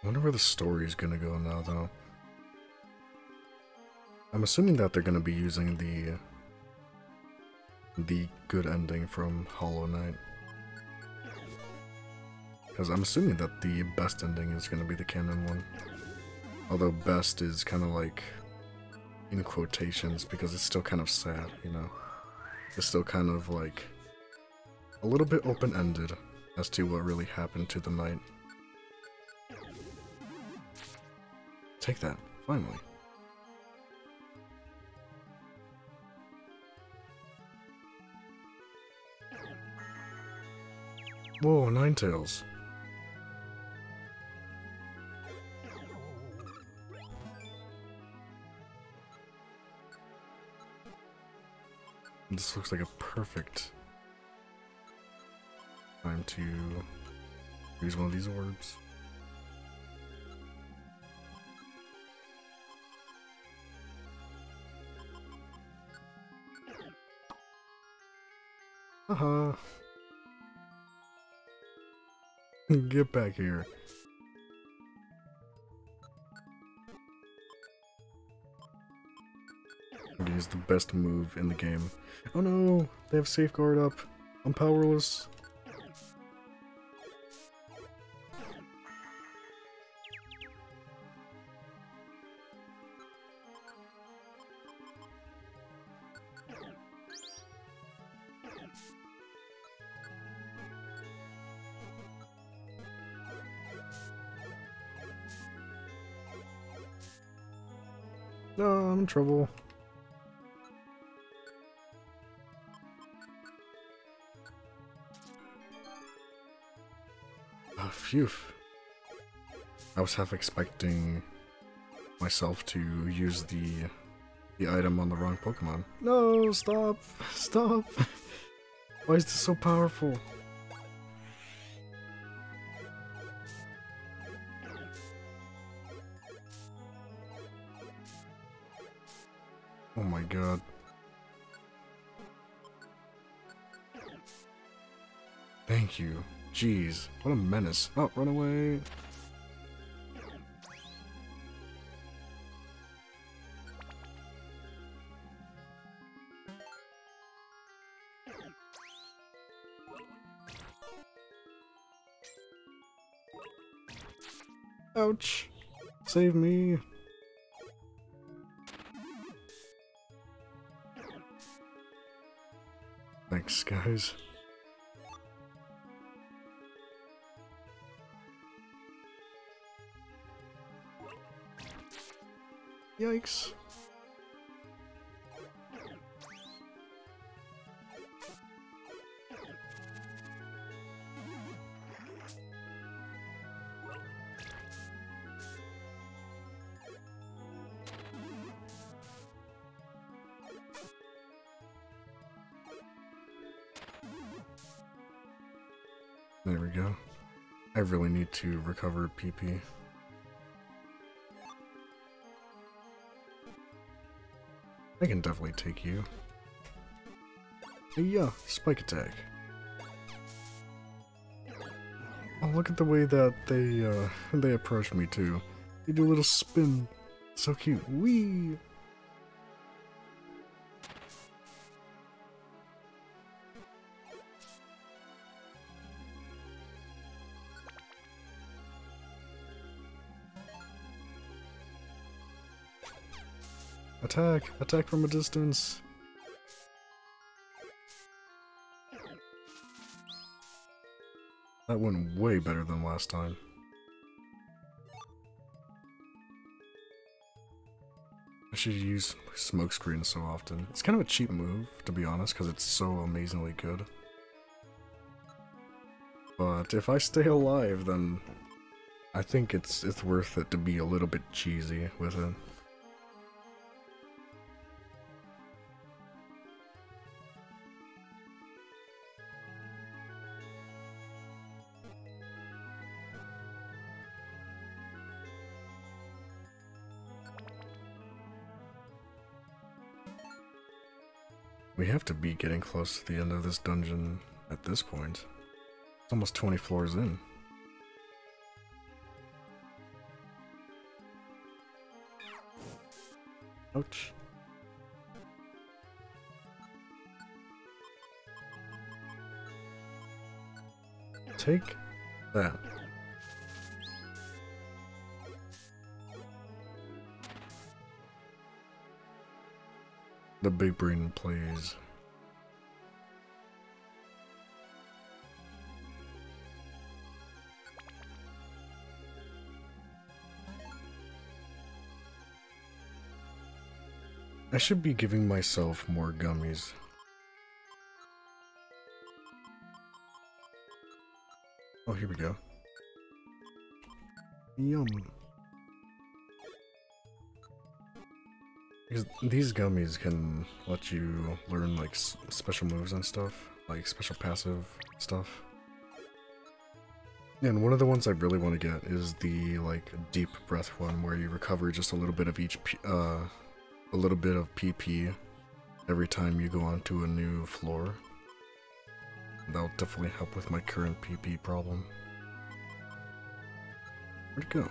I wonder where the story is gonna go now, though. I'm assuming that they're gonna be using the good ending from Hollow Knight, because I'm assuming that the best ending is gonna be the canon one. Although best is kind of like in quotations, because it's still kind of sad, you know? It's still kind of like a little bit open-ended as to what really happened to the knight. Take that, finally. Whoa, Ninetales. This looks like a perfect time to use one of these orbs. Haha. Get back here. I'm gonna use the best move in the game. Oh no! They have safeguard up. I'm powerless. No, I'm in trouble. Oh, phew. I was half expecting myself to use the item on the wrong Pokemon. No, stop! Stop! Why is this so powerful? Oh my god. Thank you. Jeez, what a menace. Oh, run away. Ouch. Save me. Thanks, guys. Yikes. There we go. I really need to recover PP. I can definitely take you. Yeah, spike attack. Oh, look at the way that they approach me too. They do a little spin. So cute. Whee! Attack! Attack from a distance! That went way better than last time. I should use smokescreen so often. It's kind of a cheap move, to be honest, because it's so amazingly good. But if I stay alive, then I think it's worth it to be a little bit cheesy with it. We have to be getting close to the end of this dungeon at this point. It's almost 20 floors in. Ouch. Take that. The big brain plays. I should be giving myself more gummies. Oh, here we go. Yum. Because these gummies can let you learn like special moves and stuff, like special passive stuff. And one of the ones I really want to get is the like deep breath one, where you recover just a little bit of each, a little bit of PP every time you go onto a new floor. That'll definitely help with my current PP problem. Where'd it go?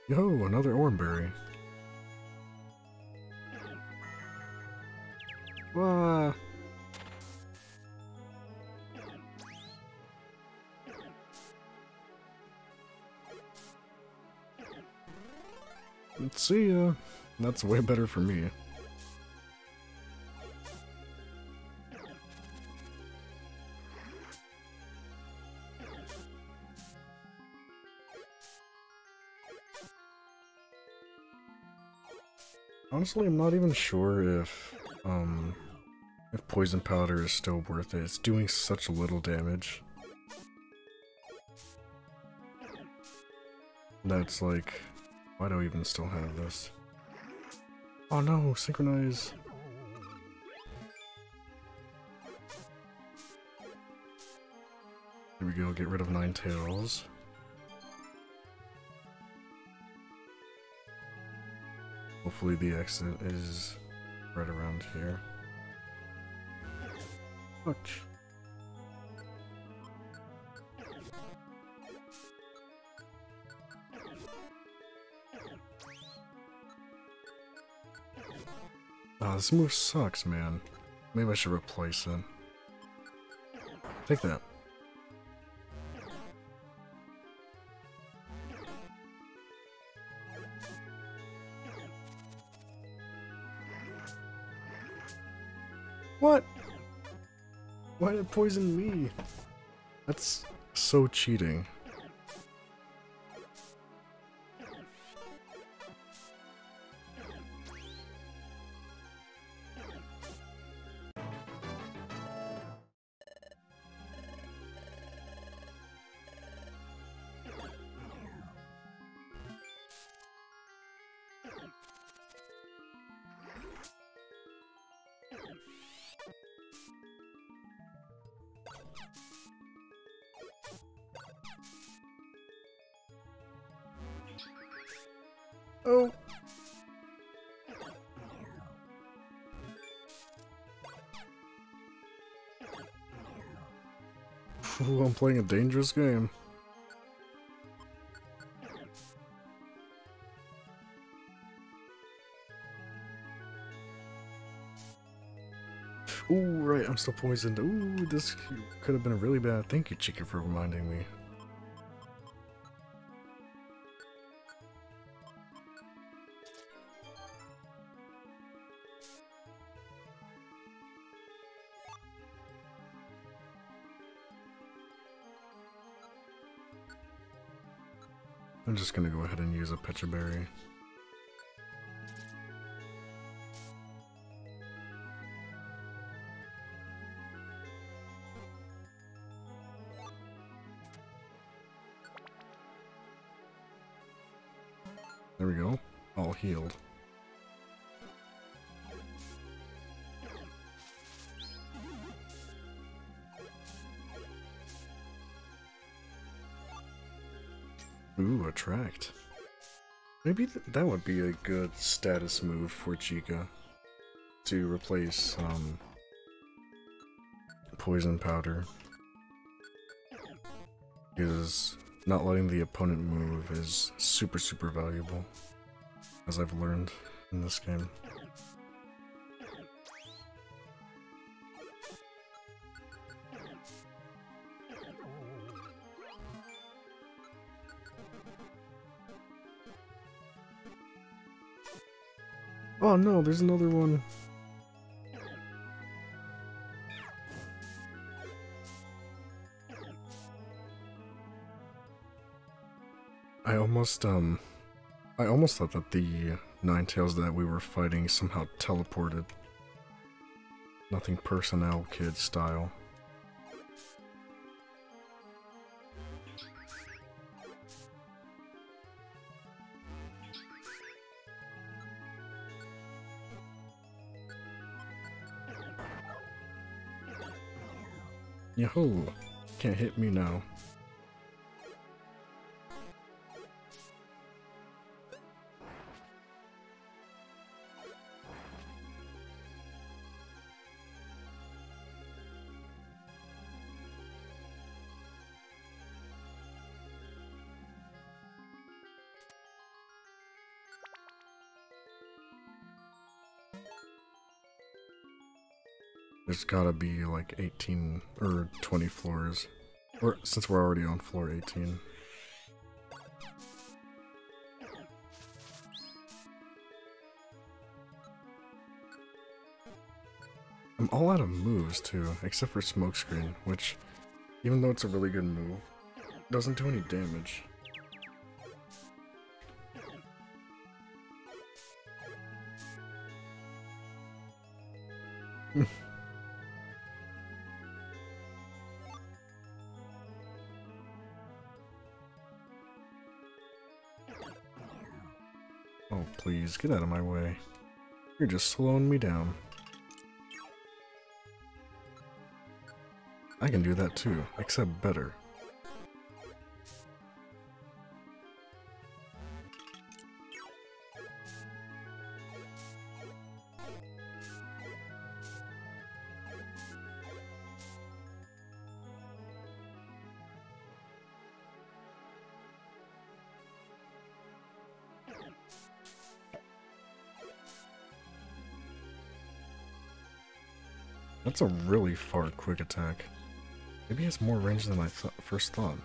Yo, another oranberry. Wah. Let's see ya. That's way better for me. Honestly, I'm not even sure if poison powder is still worth it. It's doing such little damage. That's like, why do I even still have this? Oh no, synchronize. Here we go, get rid of Ninetales. Hopefully the exit is right around here. Ouch. Oh, this move sucks, man. Maybe I should replace it. Take that. What? Why did it poison me? That's so cheating. Oh. Ooh, I'm playing a dangerous game. Ooh, right, I'm still poisoned. Ooh, this could have been really bad. Thank you, Chica, for reminding me. I'm just gonna go ahead and use a Pecha Berry. There we go. All healed. Ooh, attract. Maybe that would be a good status move for Chica. To replace, poison powder. Because not letting the opponent move is super, super valuable. As I've learned in this game. Oh no, there's another one. I almost thought that the Ninetales that we were fighting somehow teleported. Nothing personnel kid style. Yahoo! Can't hit me now. There's gotta be like 18 or 20 floors. Or since we're already on floor 18. I'm all out of moves too, except for Smokescreen, which, even though it's a really good move, doesn't do any damage. Oh, please, get out of my way. You're just slowing me down. I can do that too, except better. That's a really far quick attack. Maybe it has more range than I first thought.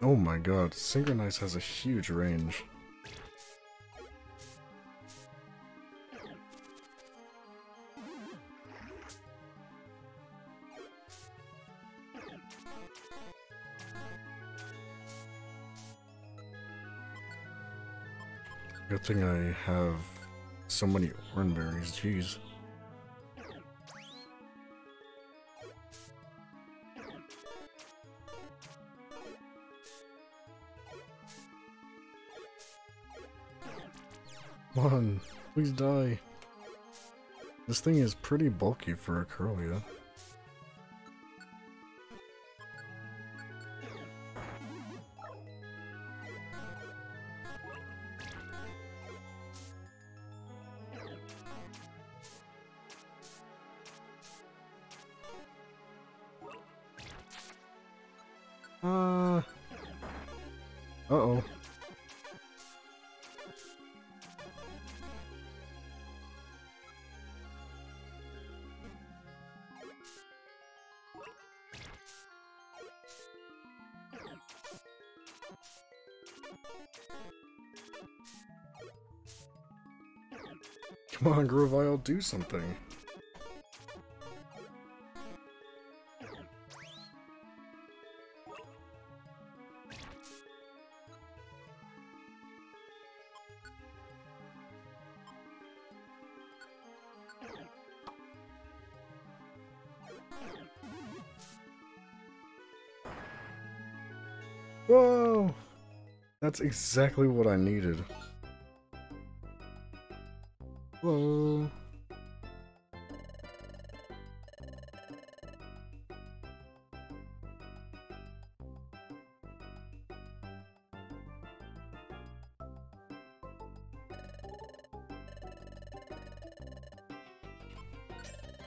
Oh my god, Synchronize has a huge range. Good thing I have so many oranberries, jeez. Come on, please die. This thing is pretty bulky for a Curlia. Uh-oh. Come on, Grovyle, do something. Whoa! That's exactly what I needed. Whoa.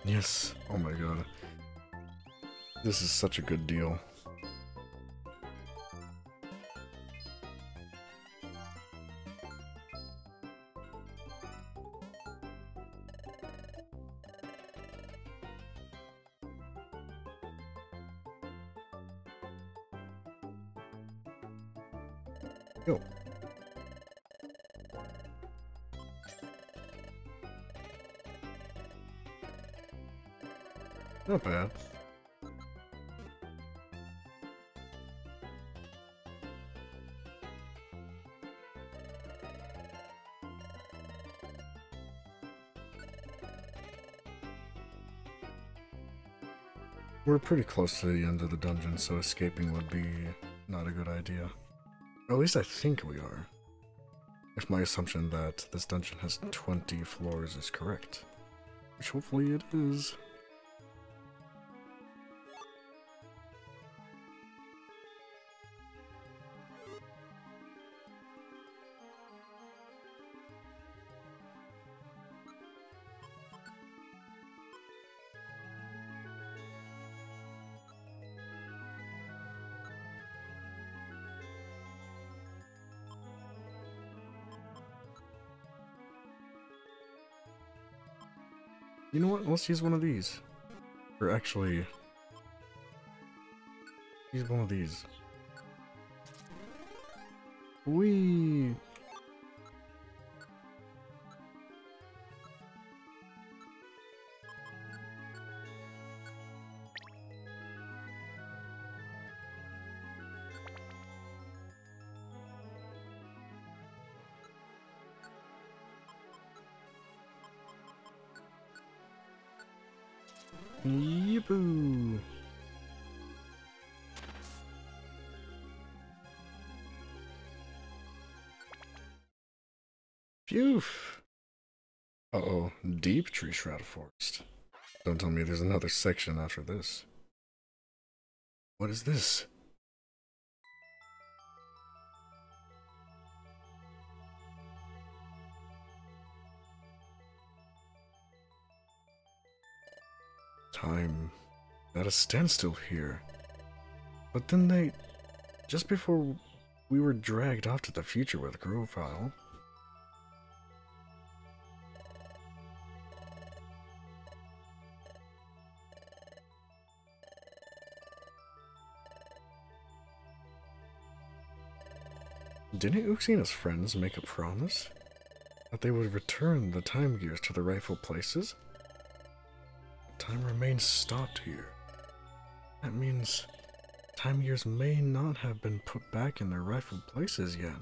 Yes. Oh my god. This is such a good deal. Go. Not bad. We're pretty close to the end of the dungeon, so escaping would be not a good idea. Or at least I think we are. If my assumption that this dungeon has 20 floors is correct. Which hopefully it is. You know what? Let's use one of these. Or actually, use one of these. Whee! Yippoo! Phew! Uh-oh, deep tree shrouded forest. Don't tell me there's another section after this. What is this? Time at a standstill here. But then they... just before we were dragged off to the future with Grovyle. Didn't Uxie and his friends make a promise that they would return the time gears to the rightful places? Time remains stopped here. That means time gears may not have been put back in their rightful places yet.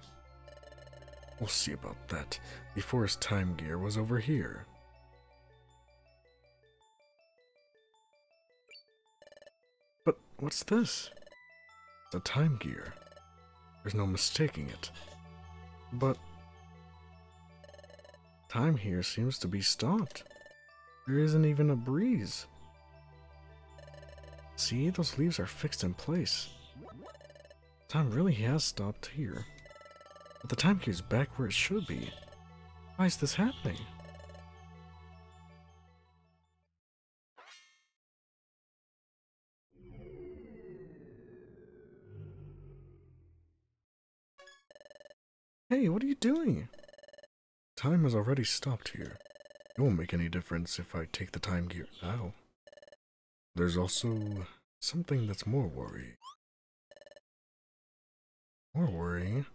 We'll see about that before his time gear was over here. But what's this? It's a time gear. There's no mistaking it. But time here seems to be stopped. There isn't even a breeze. See, those leaves are fixed in place. Time really has stopped here. But the time gear is back where it should be. Why is this happening? Hey, what are you doing? Time has already stopped here. It won't make any difference if I take the time gear now. There's also something that's more worrying. More worrying?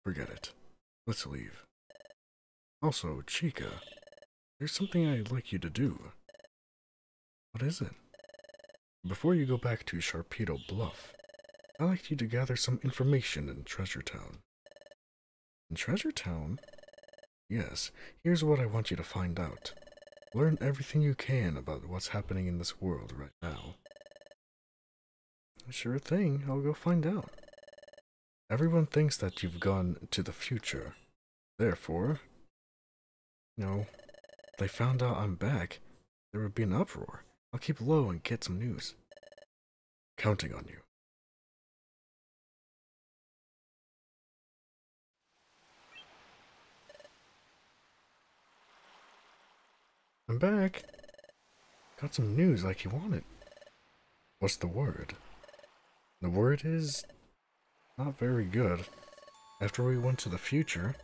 Forget it. Let's leave. Also, Chica, there's something I'd like you to do. What is it? Before you go back to Sharpedo Bluff, I'd like you to gather some information in Treasure Town. In Treasure Town? Yes, here's what I want you to find out. Learn everything you can about what's happening in this world right now. Sure thing, I'll go find out. Everyone thinks that you've gone to the future. Therefore, if they found out I'm back, there would be an uproar. I'll keep low and get some news. Counting on you. I'm back. Got some news like you wanted. What's the word? The word is not very good. After we went to the future,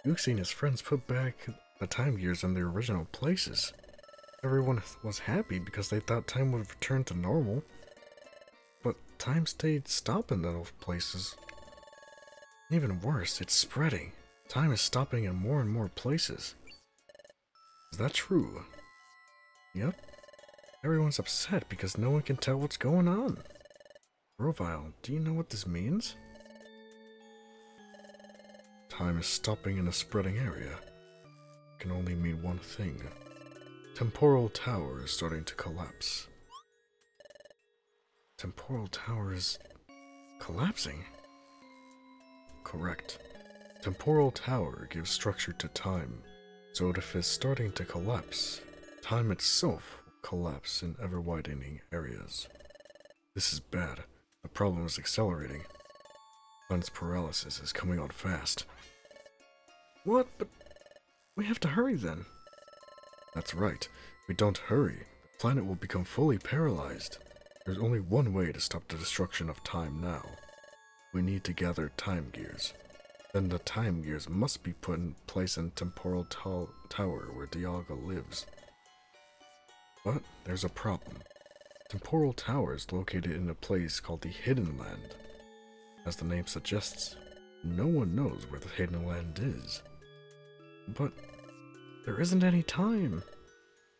Uxie and his friends put back the time gears in their original places. Everyone was happy because they thought time would return to normal. But time stayed stopped in those places. Even worse, it's spreading. Time is stopping in more and more places. Is that true? Yep. Everyone's upset because no one can tell what's going on. Grovyle, do you know what this means? Time is stopping in a spreading area. It can only mean one thing. Temporal Tower is starting to collapse. Temporal Tower is collapsing? Correct. Temporal Tower gives structure to time. So if it's starting to collapse, time itself will collapse in ever-widening areas. This is bad. The problem is accelerating. Lens paralysis is coming on fast. What? But we have to hurry then. That's right. If we don't hurry, the planet will become fully paralyzed. There's only one way to stop the destruction of time now. We need to gather time gears. Then the time gears must be put in place in Temporal Tower where Dialga lives. But there's a problem. Temporal Tower is located in a place called the Hidden Land. As the name suggests, no one knows where the Hidden Land is. But there isn't any time.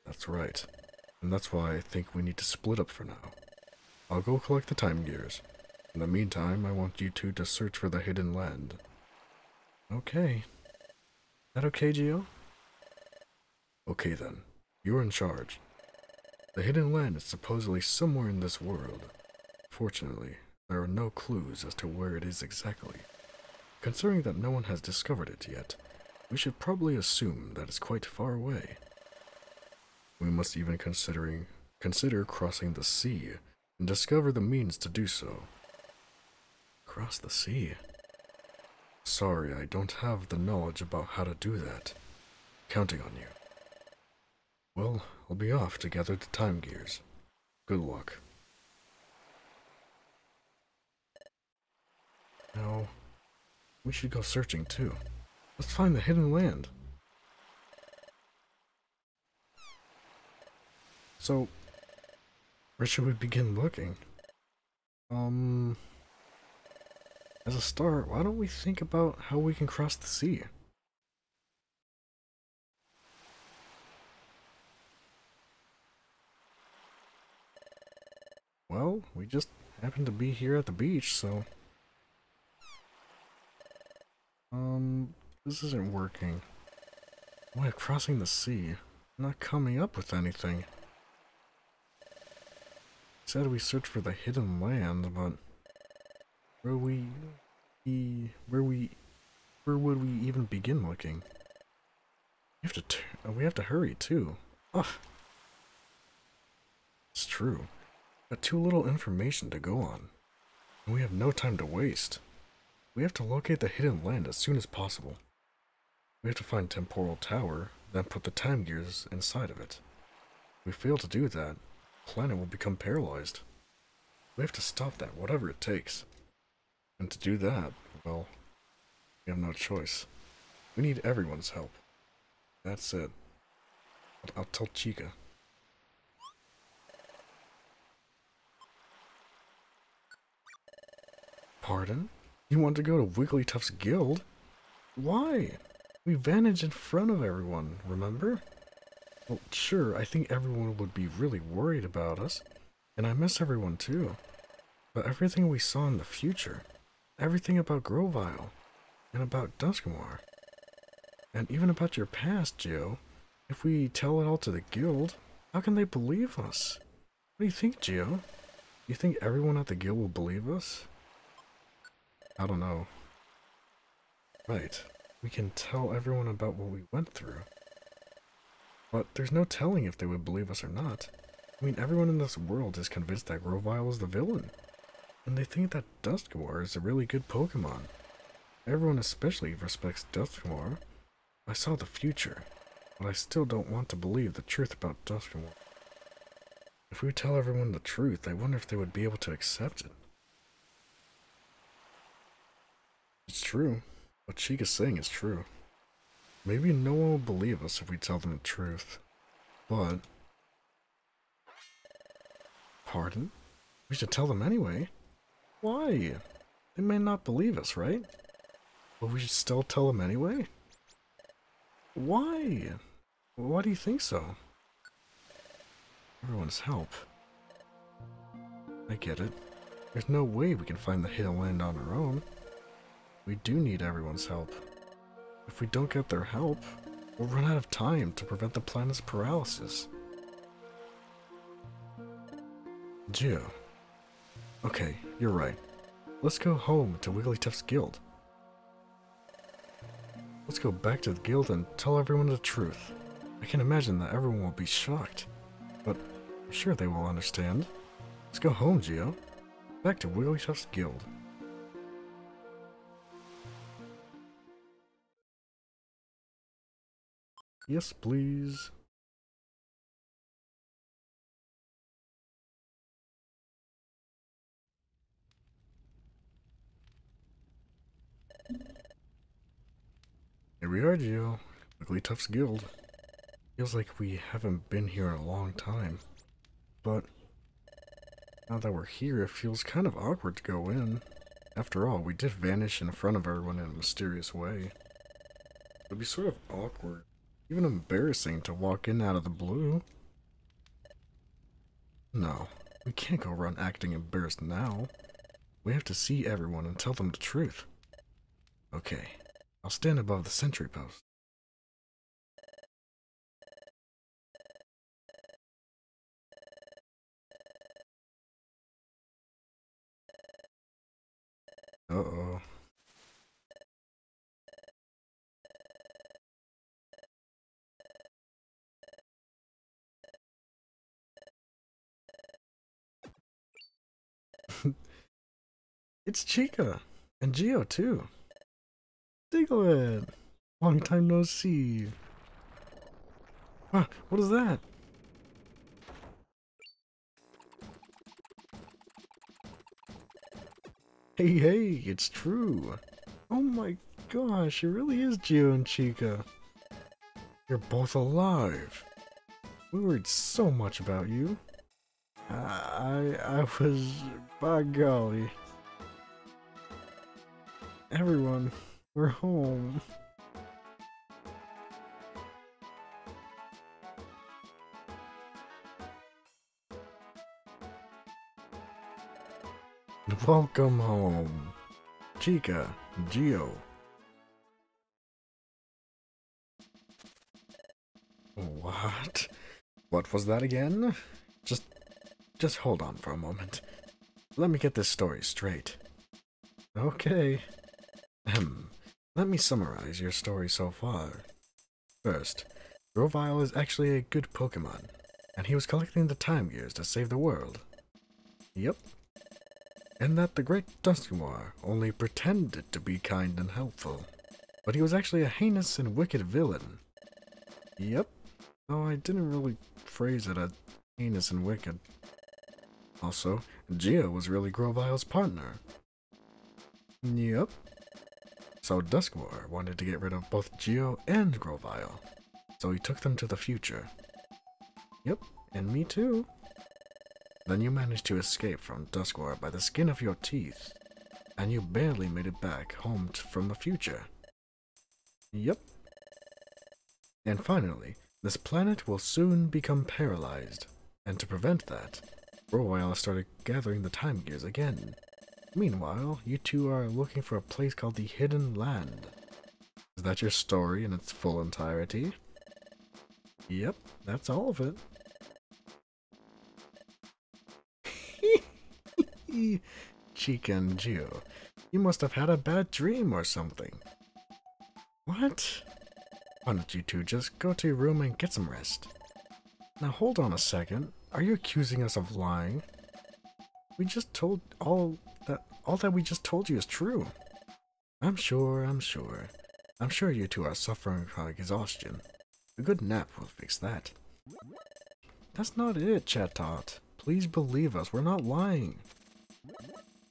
That's right. And that's why I think we need to split up for now. I'll go collect the time gears. In the meantime, I want you two to search for the Hidden Land. Okay. That okay, Gio? Okay then. You're in charge. The hidden land is supposedly somewhere in this world. Fortunately, there are no clues as to where it is exactly. Considering that no one has discovered it yet, we should probably assume that it's quite far away. We must even consider crossing the sea and discover the means to do so. Cross the sea? Sorry, I don't have the knowledge about how to do that. Counting on you. Well, I'll be off to gather the time gears. Good luck. Now, we should go searching too. Let's find the hidden land. So, where should we begin looking? As a start, why don't we think about how we can cross the sea? Well, we just happen to be here at the beach, so... this isn't working. We're crossing the sea. I'm not coming up with anything. Said we search for the hidden land, but... Where would we even begin looking? We have to hurry, too. Ugh. It's true. Got too little information to go on. And we have no time to waste. We have to locate the hidden land as soon as possible. We have to find Temporal Tower, then put the time gears inside of it. If we fail to do that, the planet will become paralyzed. We have to stop that, whatever it takes. And to do that, well, we have no choice. We need everyone's help. That's it. I'll tell Chica. Pardon? You want to go to Wigglytuff's guild? Why? We vanished in front of everyone, remember? Well, sure, I think everyone would be really worried about us. And I miss everyone too. But everything we saw in the future, everything about Grovyle, and about Dusknoir, and even about your past, Gio, if we tell it all to the guild, how can they believe us? What do you think, Gio? You think everyone at the guild will believe us? I don't know. Right, we can tell everyone about what we went through. But there's no telling if they would believe us or not. I mean, everyone in this world is convinced that Grovyle is the villain. And they think that Dusknoir is a really good Pokemon. Everyone especially respects Dusknoir. I saw the future, but I still don't want to believe the truth about Dusknoir. If we tell everyone the truth, I wonder if they would be able to accept it. It's true. What Chica's saying is true. Maybe no one will believe us if we tell them the truth. But... Pardon? We should tell them anyway. Why? They may not believe us, right? But we should still tell them anyway? Why? Why do you think so? Everyone's help. I get it. There's no way we can find the hidden land on our own. We do need everyone's help. If we don't get their help, we'll run out of time to prevent the planet's paralysis. Gio. Okay, you're right. Let's go home to Wigglytuff's guild. Let's go back to the guild and tell everyone the truth. I can imagine that everyone will be shocked, but I'm sure they will understand. Let's go home, Gio. Back to Wigglytuff's guild. Yes, please. Here we are, Gio. Wigglytuff's guild. Feels like we haven't been here in a long time. But now that we're here, it feels kind of awkward to go in. After all, we did vanish in front of everyone in a mysterious way. It'd be sort of awkward, even embarrassing to walk in out of the blue. No, we can't go around acting embarrassed now. We have to see everyone and tell them the truth. Okay, I'll stand above the sentry post. Uh-oh. It's Chica! And Gio, too! Diglett! Long time no see! Ah, what is that? Hey, hey, it's true! Oh my gosh, it really is Gio and Chica! You're both alive! We worried so much about you. I was... by golly. Everyone, we're home. Welcome home, Chica, Gio. What? What was that again? Just hold on for a moment. Let me get this story straight. Okay. Let me summarize your story so far. First, Grovyle is actually a good Pokemon, and he was collecting the time gears to save the world. Yep. And that the great Dusknoir only pretended to be kind and helpful, but he was actually a heinous and wicked villain. Yep. Though I didn't really phrase it as heinous and wicked. Also, Gio was really Grovyle's partner. Yep. So Dusknoir wanted to get rid of both Gio and Grovyle, so he took them to the future. Yep, and me too. Then you managed to escape from Dusknoir by the skin of your teeth, and you barely made it back home from the future. Yep. And finally, this planet will soon become paralyzed, and to prevent that, Grovyle started gathering the time gears again. Meanwhile, you two are looking for a place called the Hidden Land. Is that your story in its full entirety? Yep, that's all of it. Chica and Gio, you must have had a bad dream or something. What? Why don't you two just go to your room and get some rest? Now hold on a second. Are you accusing us of lying? We just told all that we just told you is true. I'm sure. I'm sure you two are suffering from exhaustion. A good nap will fix that. That's not it, Chatot. Please believe us, we're not lying.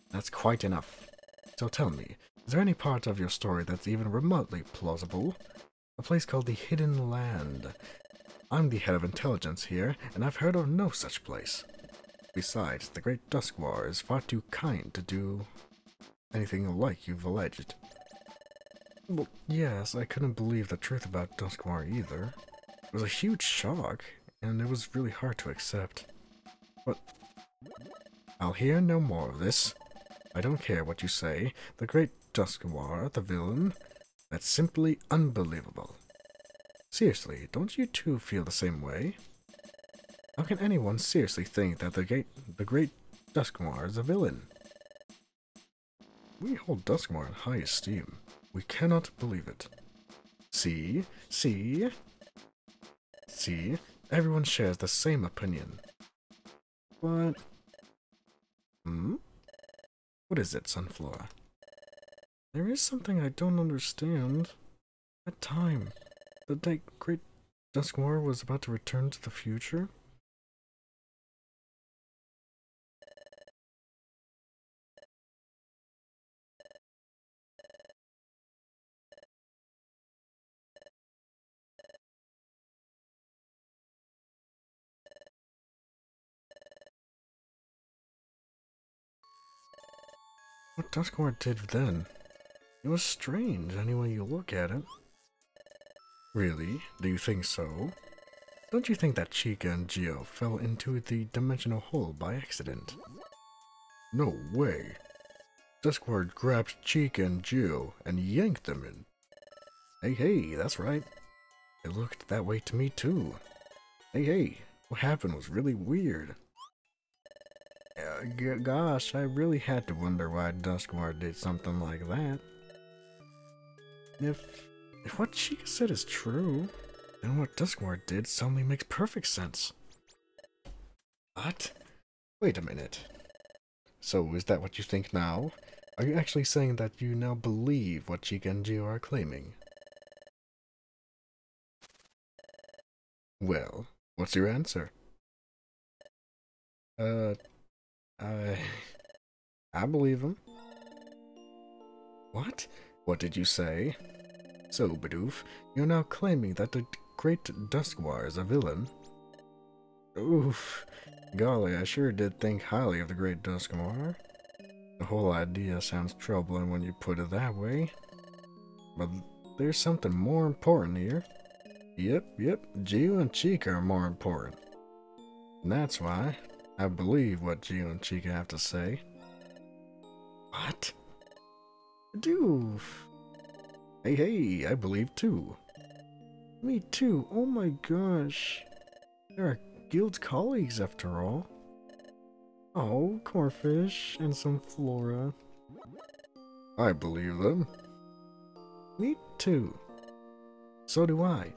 That's quite enough. So tell me, is there any part of your story that's even remotely plausible? A place called the Hidden Land. I'm the head of intelligence here, and I've heard of no such place. Besides, the great Dusknoir is far too kind to do anything like you've alleged. Well, yes, I couldn't believe the truth about Dusknoir either. It was a huge shock, and it was really hard to accept. But I'll hear no more of this. I don't care what you say. The great Dusknoir, the villain, that's simply unbelievable. Seriously, don't you two feel the same way? How can anyone seriously think that the great Dusknoir is a villain? We hold Dusknoir in high esteem. We cannot believe it. See? Everyone shares the same opinion. But... What is it, Sunflora? There is something I don't understand. That time, the great Dusknoir was about to return to the future? What Dusknoir did then? It was strange, any way you look at it. Really? Do you think so? Don't you think that Chica and Gio fell into the dimensional hole by accident? No way. Dusknoir grabbed Chica and Gio and yanked them in. Hey, that's right. It looked that way to me too. Hey, what happened was really weird. Gosh, I really had to wonder why Dusknoir did something like that. If what Chica said is true, then what Dusknoir did suddenly makes perfect sense. What? Wait a minute. So, is that what you think now? Are you actually saying that you now believe what Chica and Gio are claiming? Well, what's your answer? I believe him. What? What did you say? So, Bidoof, you're now claiming that the great Dusknoir is a villain? Oof. Golly, I sure did think highly of the great Dusknoir. The whole idea sounds troubling when you put it that way. But there's something more important here. Yep, Gio and Chica are more important. And that's why I believe what Gio and Chica have to say. What? Doof. Hey, I believe too. Me too, oh my gosh. There are guild colleagues after all. Oh, Corfish and some Flora. I believe them. Me too. So do I.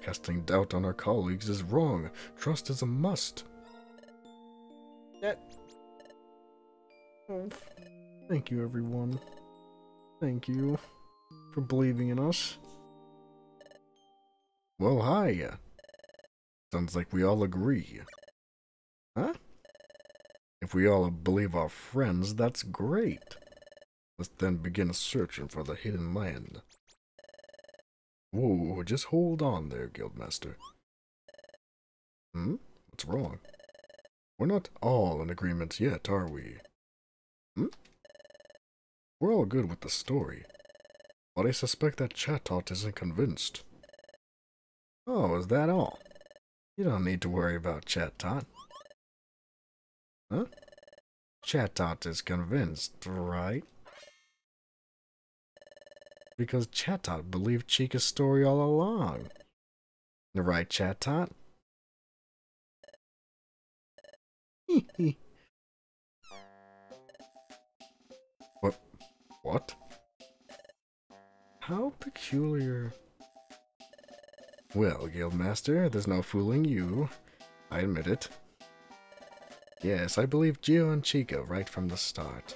Casting doubt on our colleagues is wrong. Trust is a must. Oh, thank you, everyone. Thank you for believing in us. Well, hi. Sounds like we all agree. Huh? If we all believe our friends, that's great. Let's then begin searching for the hidden land. Whoa, just hold on there, Guildmaster. What's wrong? We're not all in agreement yet, are we? We're all good with the story, but I suspect that Chatot isn't convinced. Oh, is that all? You don't need to worry about Chatot. Huh? Chatot is convinced, right? Because Chatot believed Chica's story all along. Right, Chatot? What? How peculiar. Well, Guildmaster, there's no fooling you. I admit it. Yes, I believe Gio and Chica right from the start.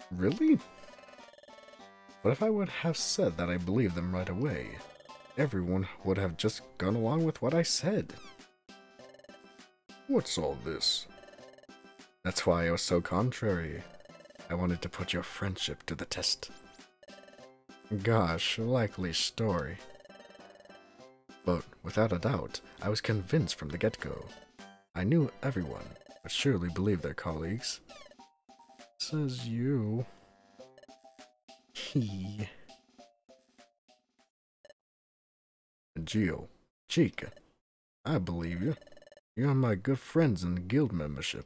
Really? But if I would have said that I believed them right away, everyone would have just gone along with what I said. What's all this? That's why I was so contrary. I wanted to put your friendship to the test. Gosh, likely story. But without a doubt, I was convinced from the get-go. I knew everyone would surely believe their colleagues. Says you. Gio, Chica, I believe you. You're my good friends in the guild membership.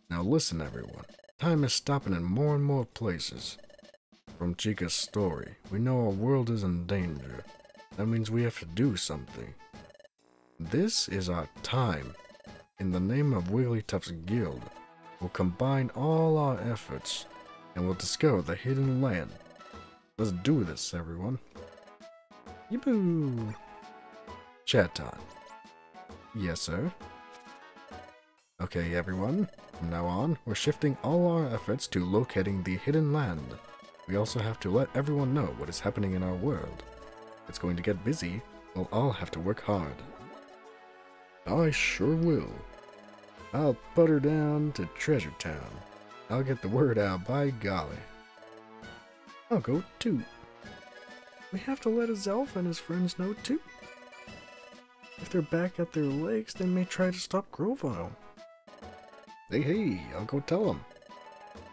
Now listen, everyone. Time is stopping in more and more places. From Chica's story, we know our world is in danger. That means we have to do something. This is our time. In the name of Wigglytuff's guild, we'll combine all our efforts, and we'll discover the hidden land. Let's do this, everyone. Yippoo! Chat time. Yes, sir. Okay, everyone. From now on, we're shifting all our efforts to locating the hidden land. We also have to let everyone know what is happening in our world. It's going to get busy. We'll all have to work hard. I sure will. I'll put her down to Treasure Town. I'll get the word out, by golly. I'll go too. We have to let Azelf and his friends know too. If they're back at their legs, they may try to stop Grovyle. Hey, I'll go tell them.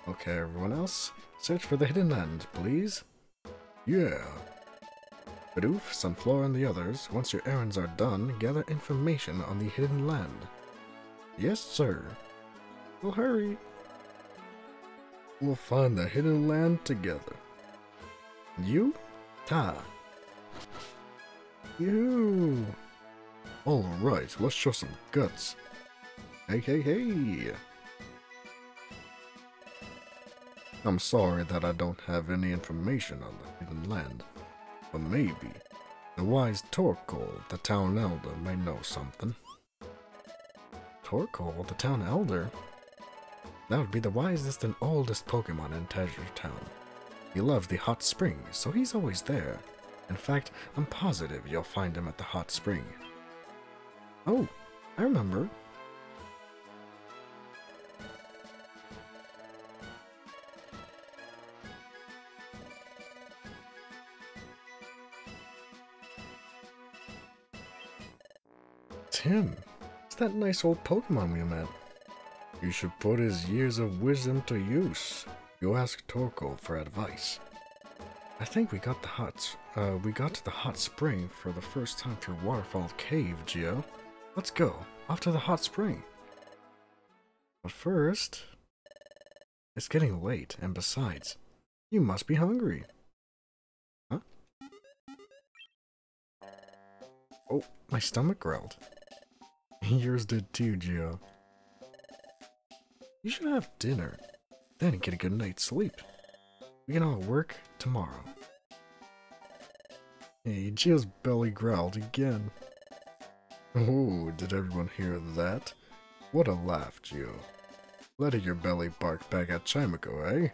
Okay, everyone else, search for the hidden land, please. Yeah. Bidoof, Sunflower, and the others, once your errands are done, gather information on the hidden land. Yes, sir. Well, hurry. We'll find the hidden land together. You? Ta. You. Alright, let's show some guts. Hey, hey, hey! I'm sorry that I don't have any information on the hidden land, but maybe the wise Torkoal, the town elder, may know something. Torkoal, the town elder? That would be the wisest and oldest Pokemon in Treasure Town. He loves the hot spring, so he's always there. In fact, I'm positive you'll find him at the hot spring. Oh, I remember. Tim, it's that nice old Pokemon we met. You should put his years of wisdom to use. You ask Torkoal for advice. I think we got to the hot spring for the first time through Waterfall Cave, Gio. Let's go, off to the hot spring. But first, it's getting late, and besides, you must be hungry. Huh? Oh, my stomach growled. Yours did too, Gio. You should have dinner, then get a good night's sleep. We can all work tomorrow. Hey, Gio's belly growled again. Oh, did everyone hear that? What a laugh, Gio. Letting your belly bark back at Chimiko, eh?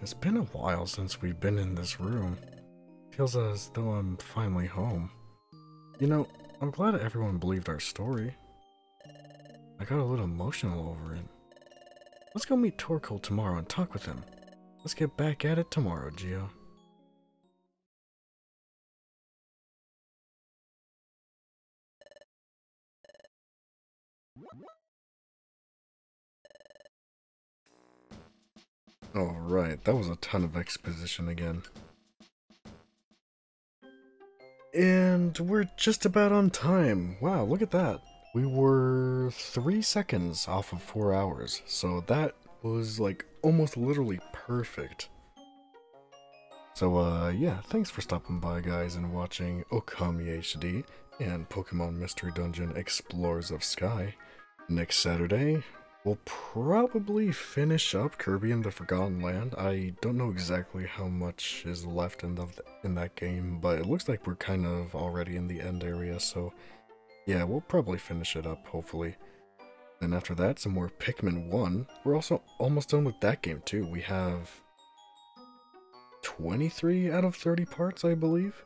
It's been a while since we've been in this room. Feels as though I'm finally home. You know, I'm glad everyone believed our story. I got a little emotional over it. Let's go meet Torkoal tomorrow and talk with him. Let's get back at it tomorrow, Gio. Alright, that was a ton of exposition again. And we're just about on time. Wow, look at that. We were 3 seconds off of 4 hours, so that was like almost literally perfect. So yeah, thanks for stopping by, guys, and watching Okami HD and Pokemon Mystery Dungeon Explorers of Sky. Next Saturday, we'll probably finish up Kirby and the Forgotten Land. I don't know exactly how much is left in that game, but it looks like we're kind of already in the end area, so yeah, we'll probably finish it up, hopefully. Then after that, some more Pikmin 1. We're also almost done with that game, too. We have 23 out of 30 parts, I believe.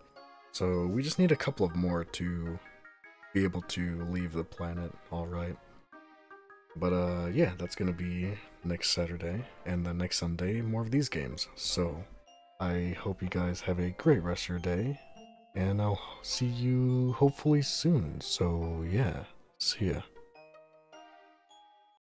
So we just need a couple of more to be able to leave the planet, alright. But yeah, that's gonna be next Saturday, and then next Sunday, more of these games. So I hope you guys have a great rest of your day, and I'll see you hopefully soon. So yeah, see ya.